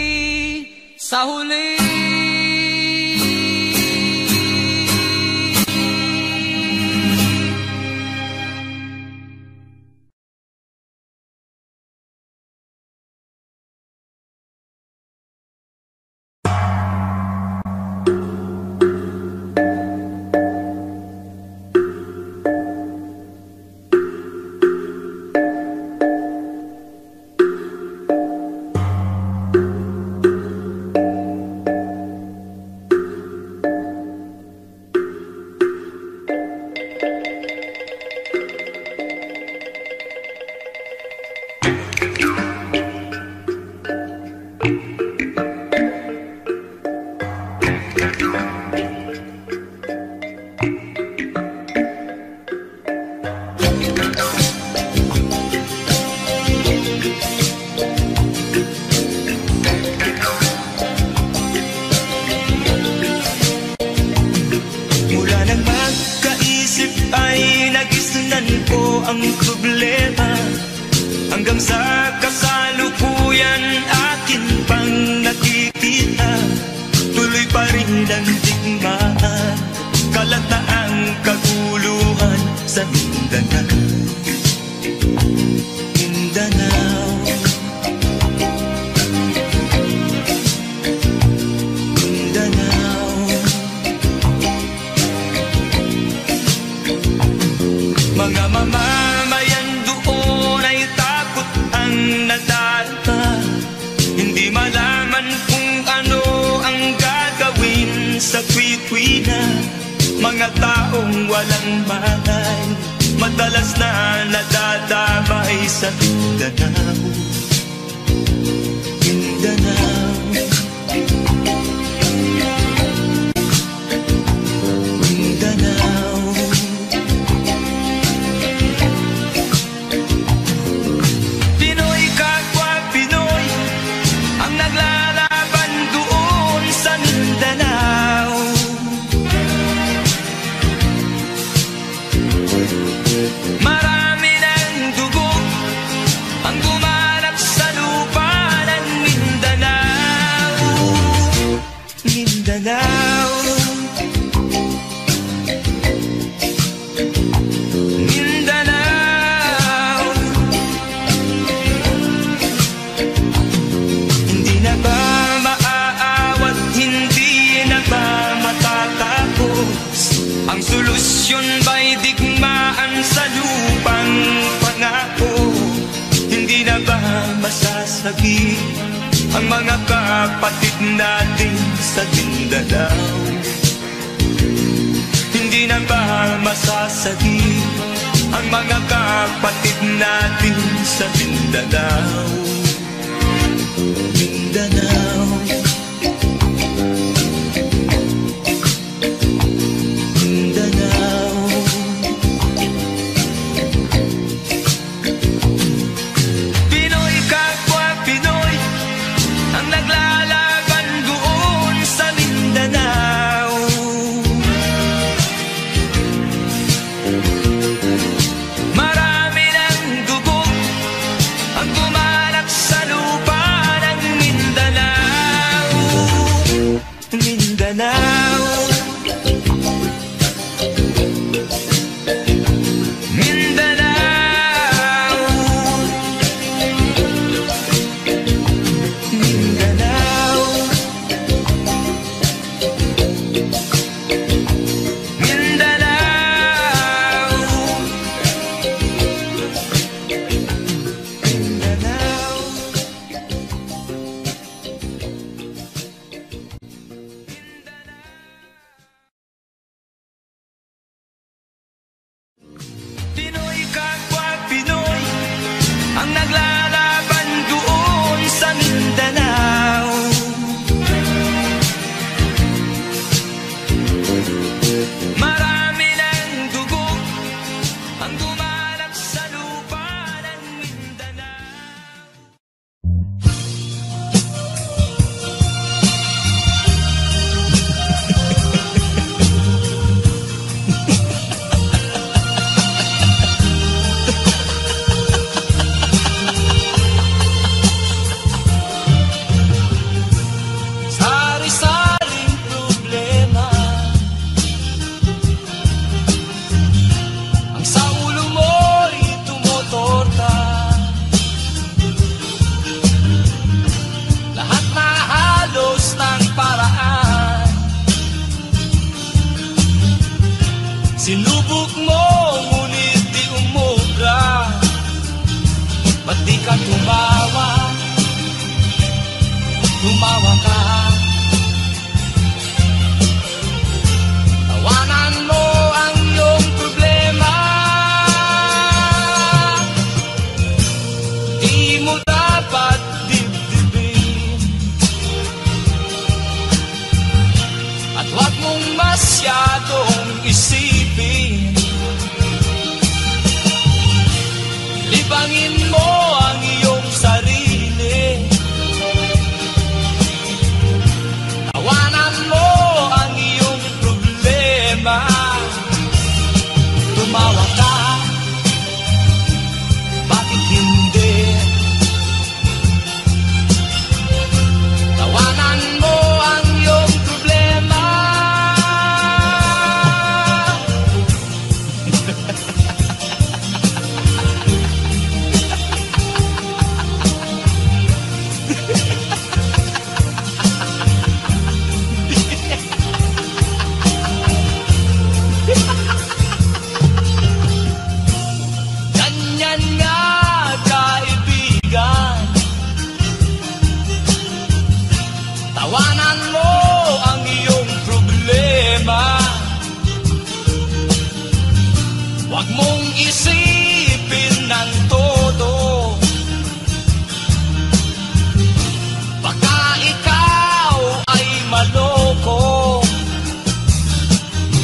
sa huli. masasagi ang mga kapatid natin sa Mindanao. Hindi na ba masasagi ang mga kapatid natin sa Mindanao? Mindanao, Mindanao. Pinoy kapwa Pinoy ang naglalaban doon sa Mindanao. Marami ng dugo ang gumalak sa lupa ng Mindanao. Mindanao, Mindanao, Mindanao, Pinoy kapwa Pinoy ang naglalaban doon sa Mindanao. Marami ng dugo ang gumalak sa lupa ng Mindanao. Sari-saring problema ang sa ulo mo'y tumutorta. Lahat na halos ng paraan sinubok mo, ngunit di umubra. Ba't di ka tumawa? Tumawa ka. Tawanan mo ang iyong problema. Di mo dapat dibdibin, at huwag mong masyadong isipin. Libangin mo ang iyong sarili. Tawanan mo ang iyong problema. Tumawa ka, bakit hindi? Tawanan mo ang iyong problema. Ganyan nga, kaibigan. Tawanan mo ang iyong problema. Huwag mong isipin ng todo. Baka ikaw ay maloko.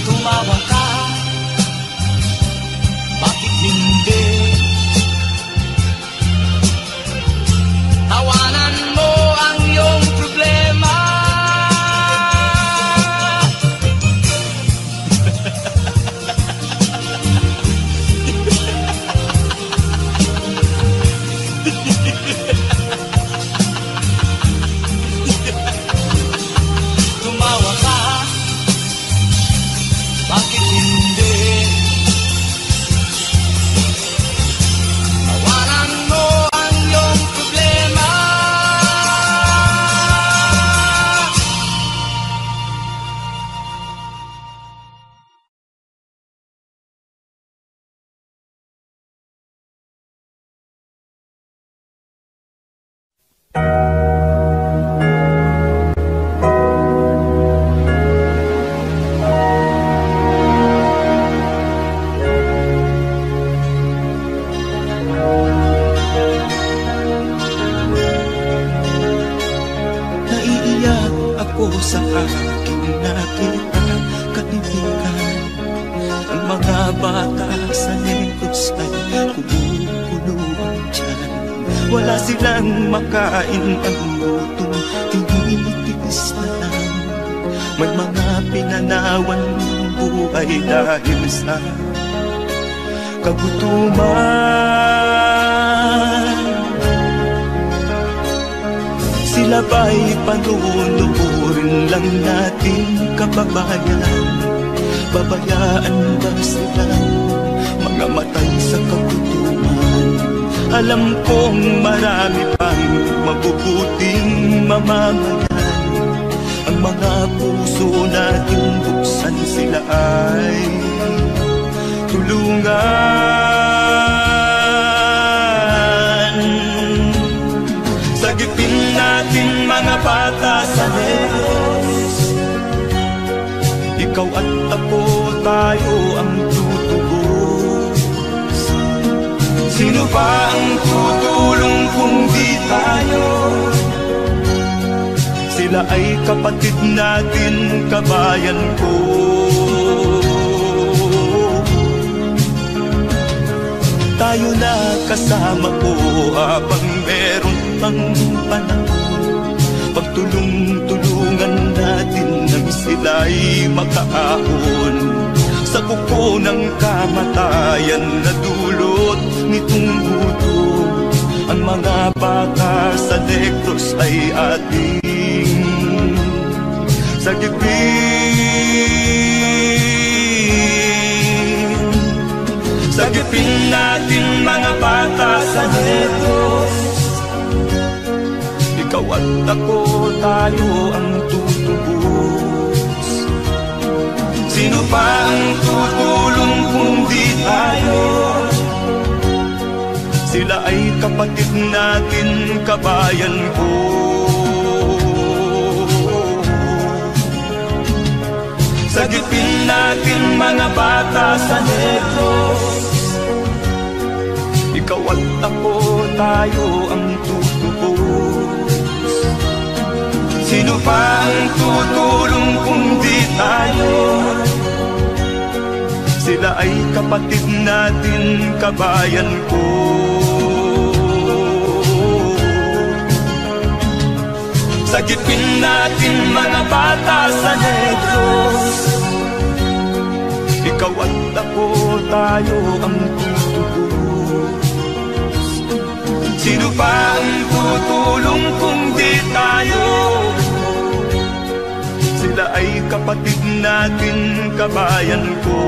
Tumawa ka, bakit hindi? Tawanan mo ang iyong problema. Tumawa ka, bakit hindi? Tawanan mo ang iyong problema. Wala silang makain ang gutom, tinitiis na lang. May mga pinanawan ng buhay dahil sa kagutuman. Sila ba'y panunurin lang natin, kababayan? Babayaan ba silang mga matay sa kagutuman? Alam kong marami pang mabubuting mamamayan. Ang mga puso natin buksan, sila ay tulungan. Sagipin natin mga bata sa Negros. Ikaw at ako, tayo ang tutubos. Sino ba ang tutulong kung di tayo? Sila ay kapatid natin, kabayan ko. Tayo na kasama ko habang meron pang panahon. Pagtulong-tulungan natin nang sila'y makaahon sa kuko ng kamatayan na dulot nitong gutom. Ang mga bata sa Negros ay ating sagipin. Sagipin natin mga bata sa Negros. Ikaw at ako, tayo ang tutubos. Sino pa ang tutulong kung di tayo? Sila ay kapatid natin, kabayan ko. Sagipin natin mga bata sa Negros. Ikaw at ako, tayo ang tutubos. Sino pa ang tutulong kung di tayo? Sila ay kapatid natin, kabayan ko. Sagipin natin mga bata sa Negros. Ikaw at ako, tayo ang tutubos. Sino pa ang tutulong kung di tayo? Sila ay kapatid natin, kabayan ko.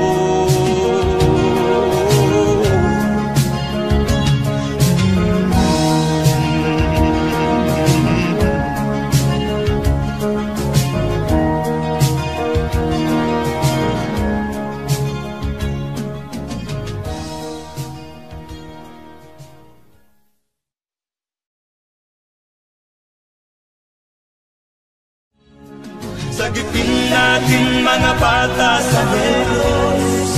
Sagipin natin mga bata sa Negros.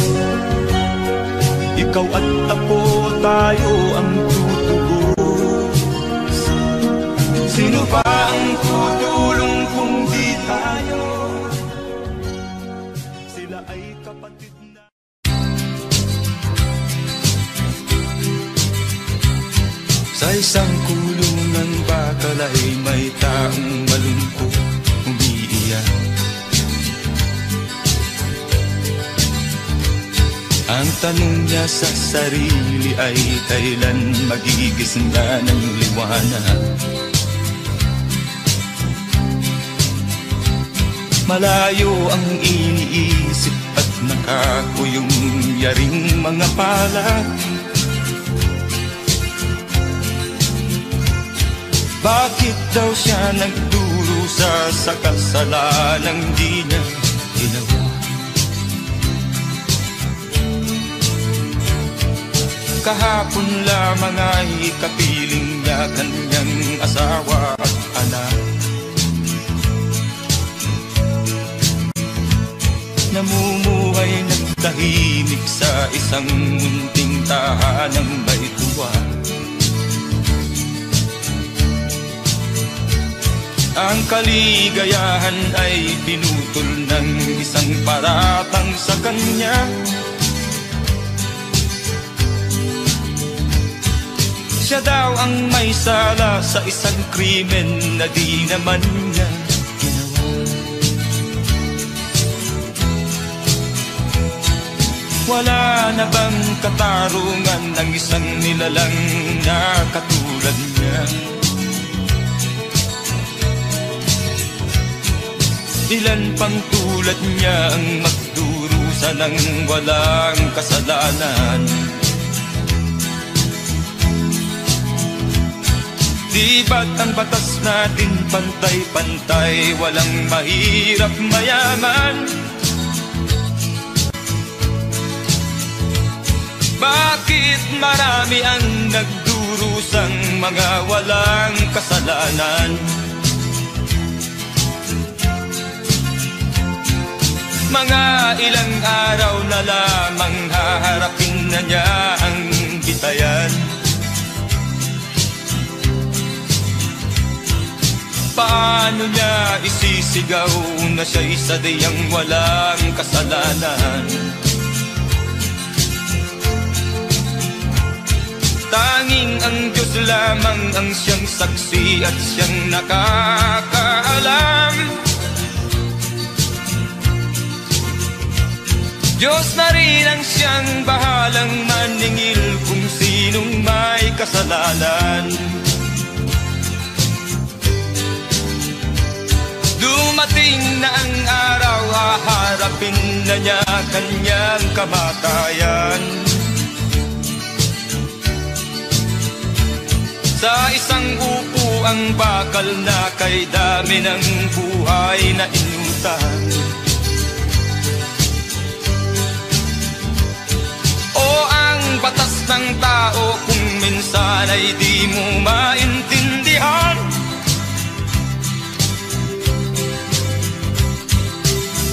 Ikaw at ako, tayo ang tutubos. Sino pa ang tutulong kung di tayo? Sila ay kapatid na. Sa isang kulungan bakal ay may taong malungkot. Ang tanong niya sa sarili ay kailan magigising na ng liwanag. Malayo ang iniisip at nakakuyong yaring mga palad. Bakit daw siya nagdurusa sa kasalanang di niya ginawa? Kahapon lamang ay kapiling niya kanyang asawa at anak. Namumuhay ng tahimik sa isang munting tahanang may tuwa. Ang kaligayahan ay pinutol ng isang paratang sa kanya. siya daw ang may sala sa isang krimen na di naman niya ginawa. Wala na bang katarungan ng isang nilalang na katulad niya? Ilan pang tulad niya ang magdurusa ng walang kasalanan? Di ba't ang batas natin pantay-pantay, walang mahirap mayaman? Bakit marami ang nagdurusang mga walang kasalanan? Mga ilang araw na lamang haharapin na niya ang bitayan. Paano niya isisigaw na siya isa diyang walang kasalanan? Tanging ang Diyos lamang ang siyang saksi at siyang nakakaalam. Diyos na rin ang siyang bahalang maningil kung sinong may kasalanan. Dumating na ang araw, haharapin na niya kanyang kamatayan. Sa isang upo ang bakal na kay dami ng buhay na inutang. O ang batas ng tao kung minsan ay di mo maintindihan.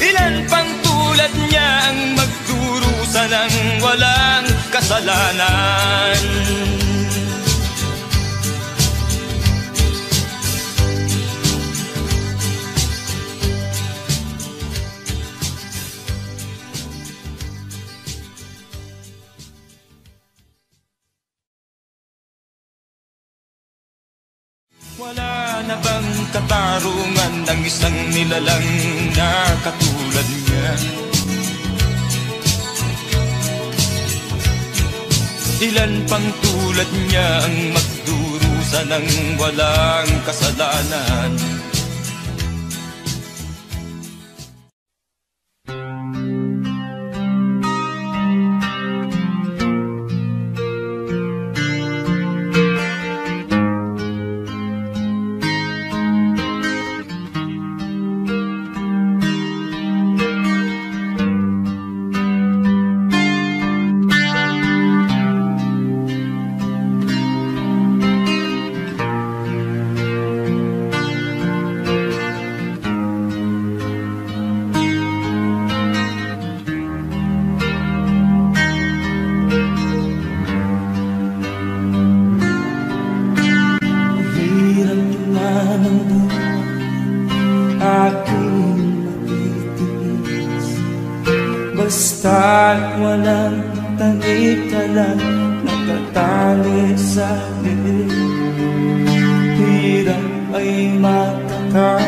Ilan pang tulad niya ang magdurusa ng walang kasalanan? Wala na bang katarungan ng isang nilalang na katulad niya? Ilan pang tulad niya ang magdurusa ng walang kasalanan? Basta't walang tanik-talang nakatali sa bibig. Hirap ay matakal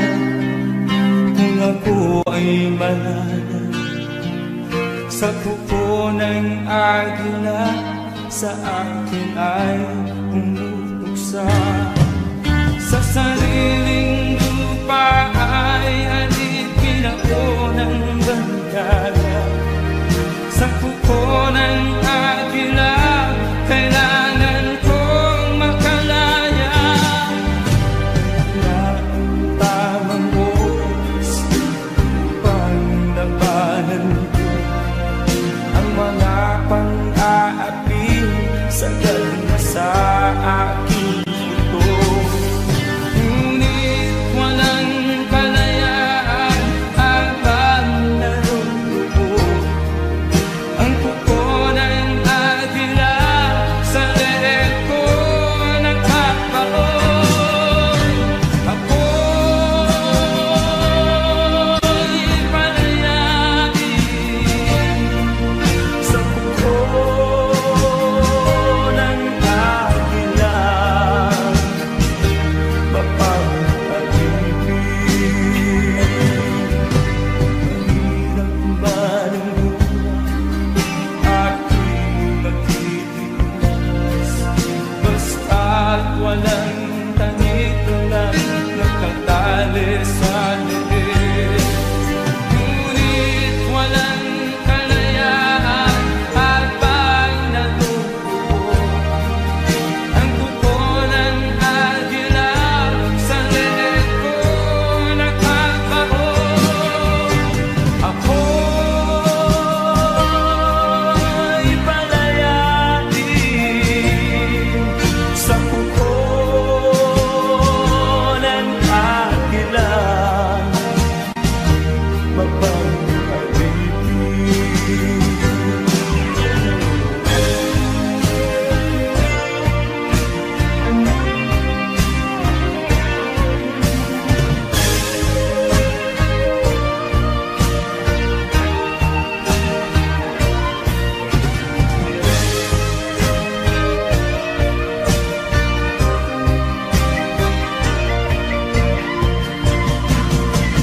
kung ako ay malala. Sa kuko ng agila sa akin ay umuksa. Sa sariling lupa ay alipin ako ng bandala. Sa kuko ng agila, kailangan kong makalaya. Na ang tamang oras upang labanan ko ang mga pang-aapi sa ganda sa aking ito. Ngunit walang kalayaan habang naroon ang kuko ng agila sa leeg ko nagpapaon. Ako'y palayain sa kuko ng agila. walang tanik lang nakatali sa liit. Ngunit walang kalayaan habang natutubo ang dugo ng agila sa liit ko nakaparo. Ako'y palayain sa puko ng agila,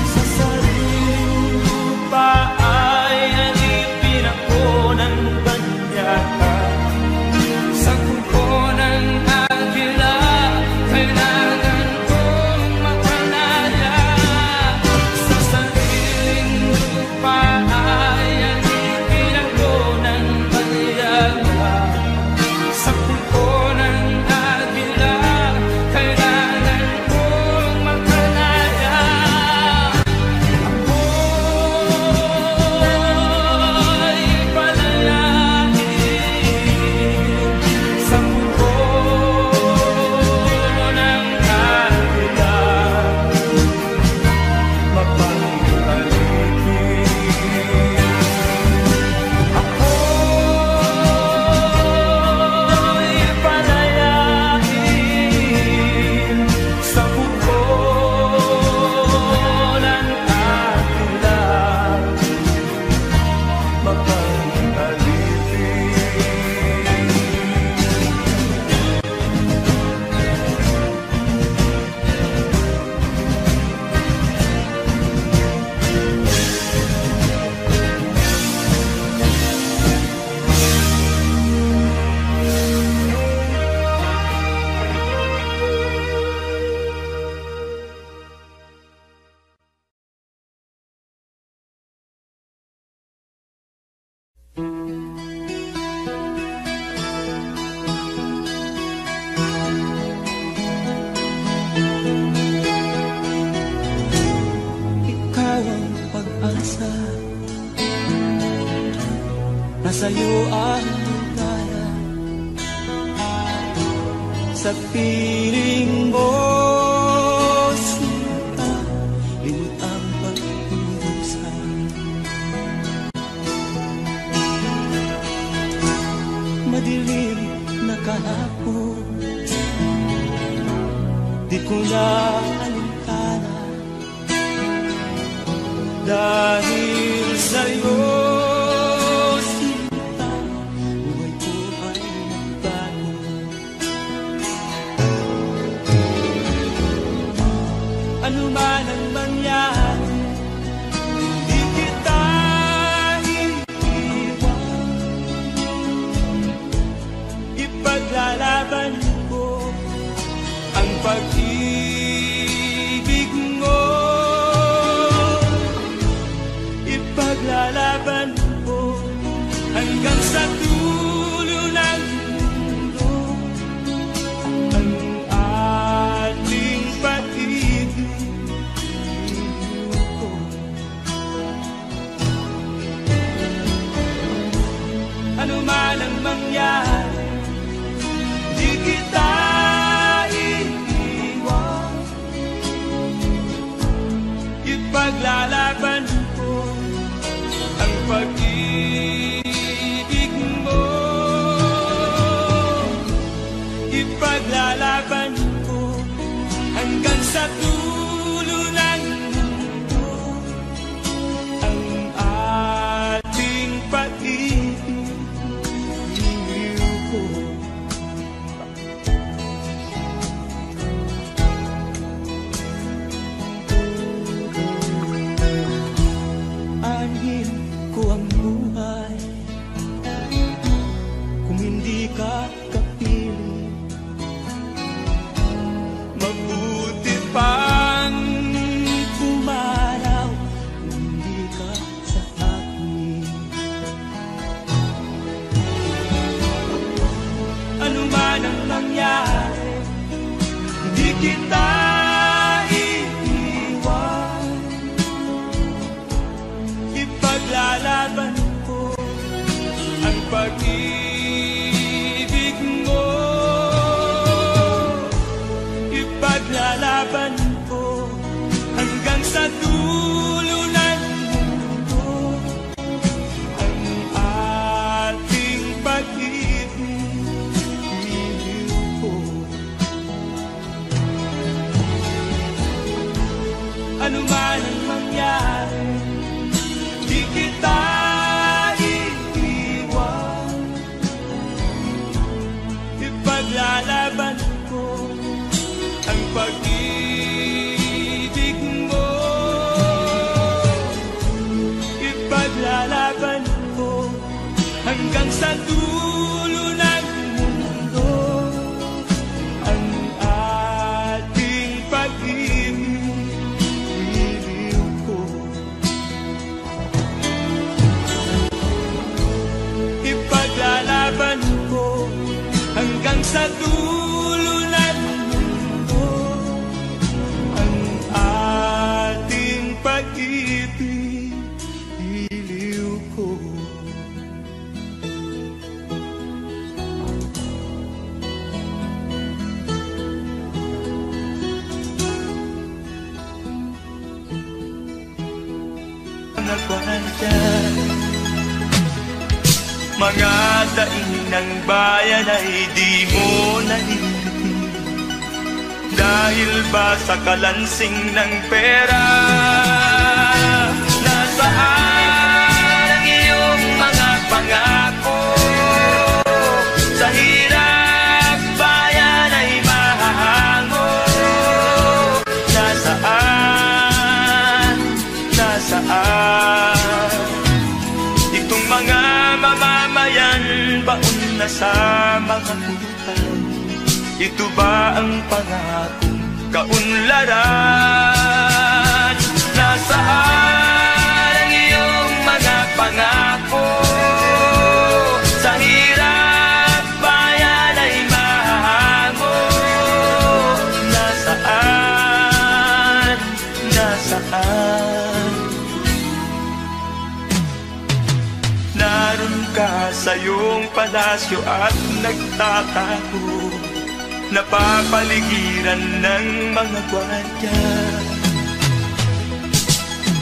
sa sariling lupa ay alipin ako ng banyaga. Sa kuko ng agila, kailangan kong makalaya. Sa sariling lupa ay alipin ako ng banyaga. Sa kuko ng agila, kailangan kong makalaya. Ako'y palayain sa puko ng agila, mapanghalipin. Ako'y palayain sa puko ng agila, mapanghalipin. Ikaw ang pag-asa, nasa'yo ang ligaya. Sa piling mo, sinta, limot ang pag-iusan. Madilim na kahapon, di ko na alintana. Dahil sa'yo, sinta, buhay ko ay nagbago. Ano man ang mangyari, di kita iiwan. Ipaglalaban ko ang pag-ibig mo. Ipaglalaban ko hanggang sa dulo ng mundo ang ating pag-ibig ko. Ano man ang mangyari, di kita iiwan. Ipaglalaban ko ang pag-ibig mo. Ipaglalaban ko hanggang sa dulo ng mundo ang ating pag-ibig ko. man ang mangyari, hindi kita iiwan. Ipaglalaban ko ang pag-ibig mo. Ipaglalaban ko hanggang sa dulo ng mundo ang ating pag-ibig. Ano man ang mangyari, di kita iiwan. Ipaglalaban ko ang pag-ibig mo. Ipaglalaban ko hanggang sa dulo ng mundo ang ating pag-ibig. Ipaglalaban ko hanggang sa dulo ng mundo ang ating pag-ibig, iliw ko. Mga daing ng bayan ay di mo nalilitin, dahil ba sa kalansing ng pera? Nasaan ang iyong mga pangako? Sa hirap bayan ay mahahango. Nasaan? Nasaan? Itong mga mamamayan, baon na sa mga utang. Ito ba ang pangakong kaunlaran? Nasaan ang iyong mga pangako? Sa hirap bayan ay mahahango. Nasaan? Nasaan? Naroon ka sa iyong palasyo at nagtatago, napapaligiran ng mga gwardiya.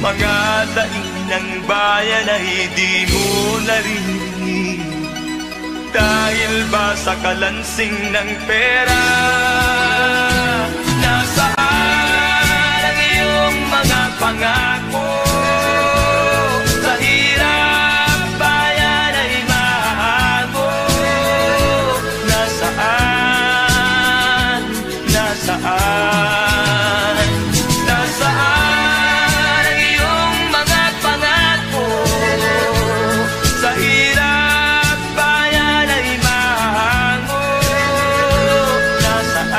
Mga daing ng bayan ay di mo naririnig, dahil ba sa kalansing ng pera? Nasaan ang iyong mga pangako? Sa hirap bayan ay mahahango. Nasaan? Nasaan? Nasaan ang iyong mga pangako? Sa hirap bayan ay mahahango. Nasaan?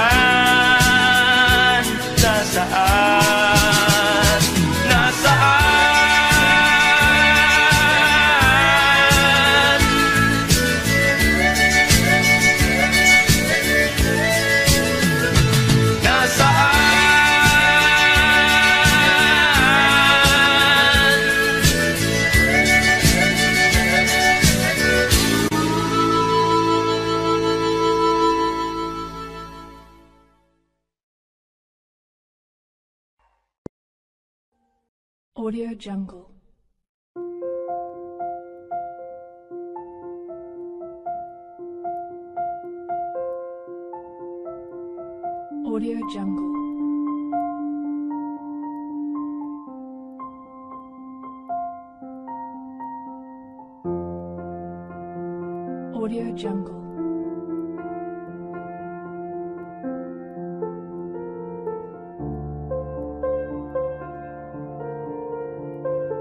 Nasaan? Nasaan? Audio Jungle. Audio Jungle. Audio Jungle.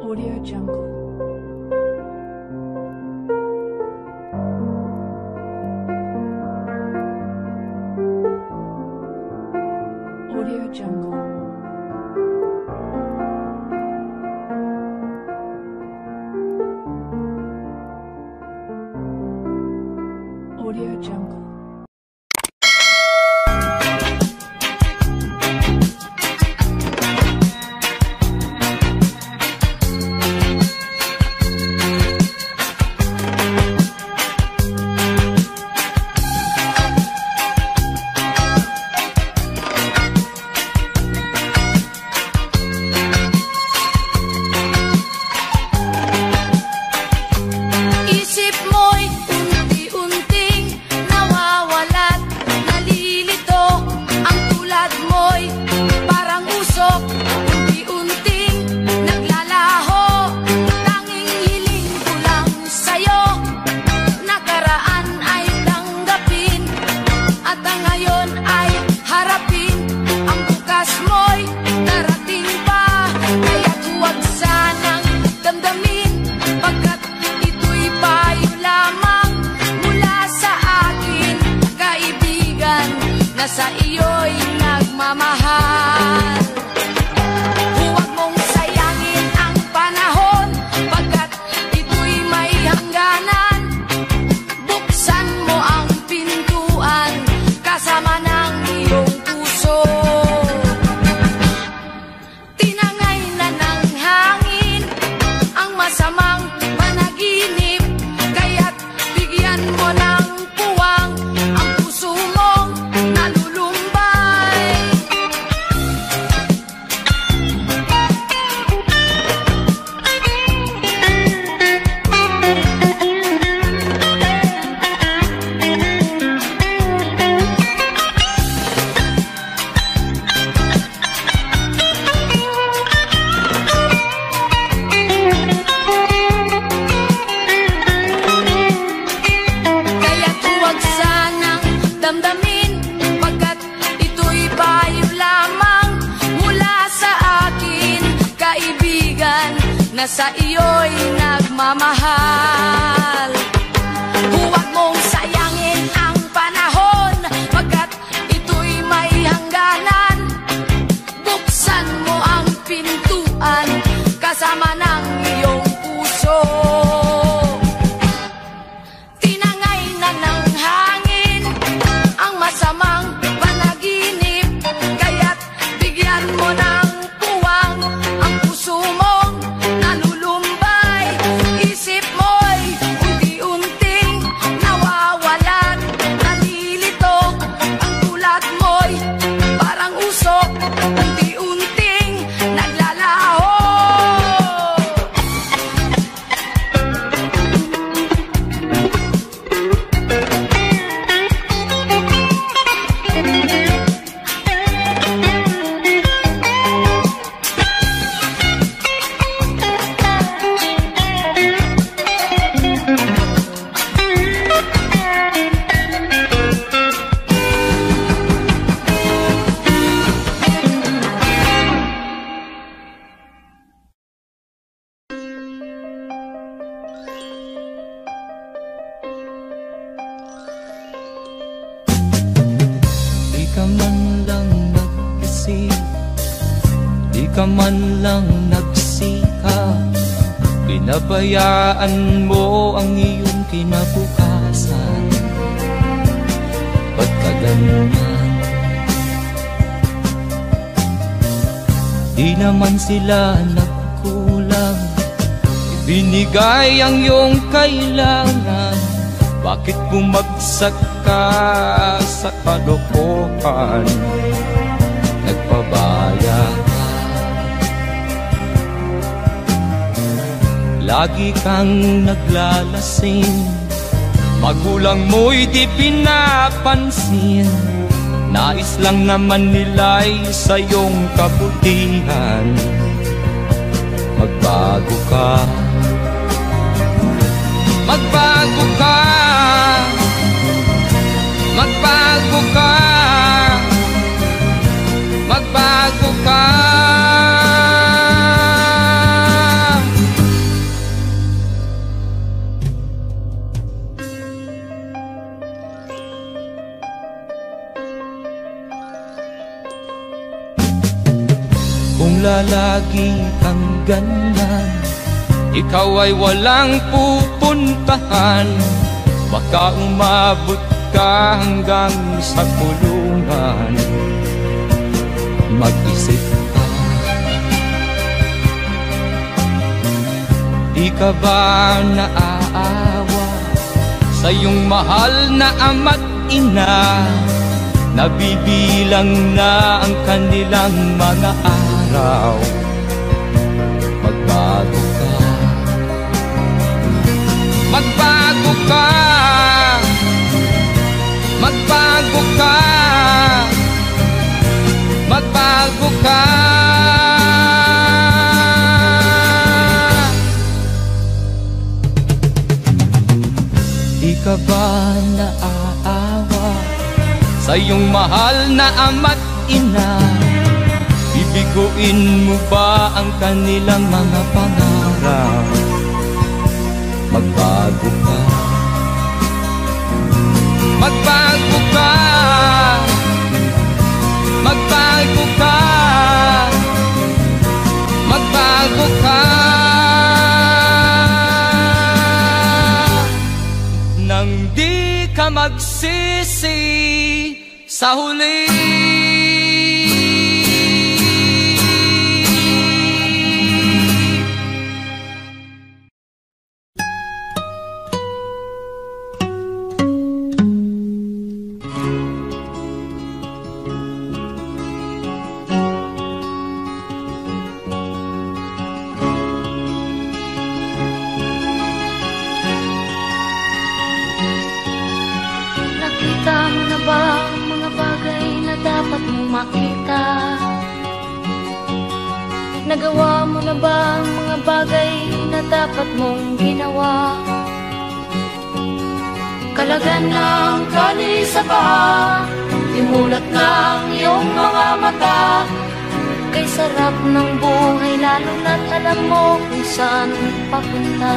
Audio Jungle. Audio Jungle. Audio Jungle. sa iyo'y nagmamahal. Huwag mong sayangin ang panahon, pagkat ito'y may hangganan. Buksan mo ang pintuan kasama ng iyong puso. Tinangay na ng hangin ang masamang panaginip, kaya't bigyan mo ng puwang ang puso mong nalulumbay. Kaya't huwag sanang damdamin, pagkat ito'y payo lamang mula sa akin, kaibigan na sa iyo'y nagmamahal. Huwag mong sayangin ang panahon, pagkat ito'y may hangganan. Buksan mo ang pintuan kasama ng iyong puso. Tinangay na ng hangin ang masamang panaginip, kaya't bigyan mo ng puwang ang puso mong nalulumbay. Isip mo'y unti-unting nawawalan, nalilito. Ang tulad mo'y parang usok, unti-unting naglalaho. Di ka man lang nag-isip, di ka man lang nagsika, pinabayaan mo ang iyong kinabukasan. Ba't ka ganyan? Di naman sila nagkulang, ibinigay ang iyong kailangan. Bakit bumagsak ka sa kalokohan? Nagpabaya ka, lagi kang naglalasing, magulang mo'y di pinapansin. Nais lang naman nila'y sa iyong kabutihan. Magbago ka, magbago ka, magbago ka, magbago ka. Kung lalagi kang ganyan, ikaw ay walang pupuntahan. Baka umabot ka hanggang sa kulungan. Mag-isip ka, di ka ba naaawa sa iyong mahal na ama't ina? Nabibilang na ang kanilang mga araw. Magbago ka, magbago ka, magbago ka, magbago ka. Di ka ba naaawa sa iyong mahal na ama't ina? Bibiguin mo ba ang kanilang mga pangarap? Magbago ka, magbago ka, pagsisisi sa huli. Nakita mo na ba ang mga bagay na dapat mong makita? Nagawa mo na ba ang mga bagay na dapat mong ginawa? Kalagan ng kali sa paa, imulat ng iyong mga mata. Kay sarap ng buhay lalo na't alam mo kung saan papunta.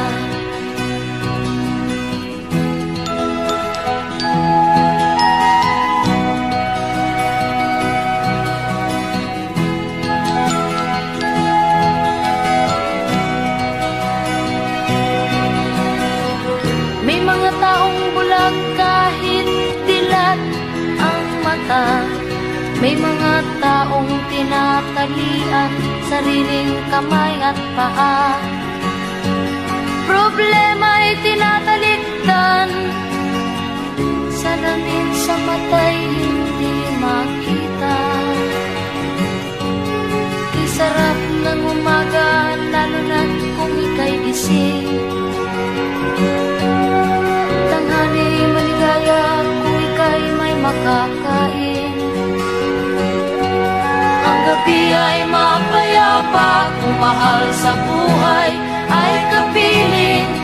May mga taong bulag kahit dilat ang mata. May mga taong tinatalian sariling kamay at paa. Problema'y tinatalikdan, salamin sa mata'y hindi makita. Di sarap ng umaga lalo na kung ika'y gising. Tanghali maligaya kung ika'y may makakain. Ang gabi ay mapayapa kung mahal sa buhay ay kapiling.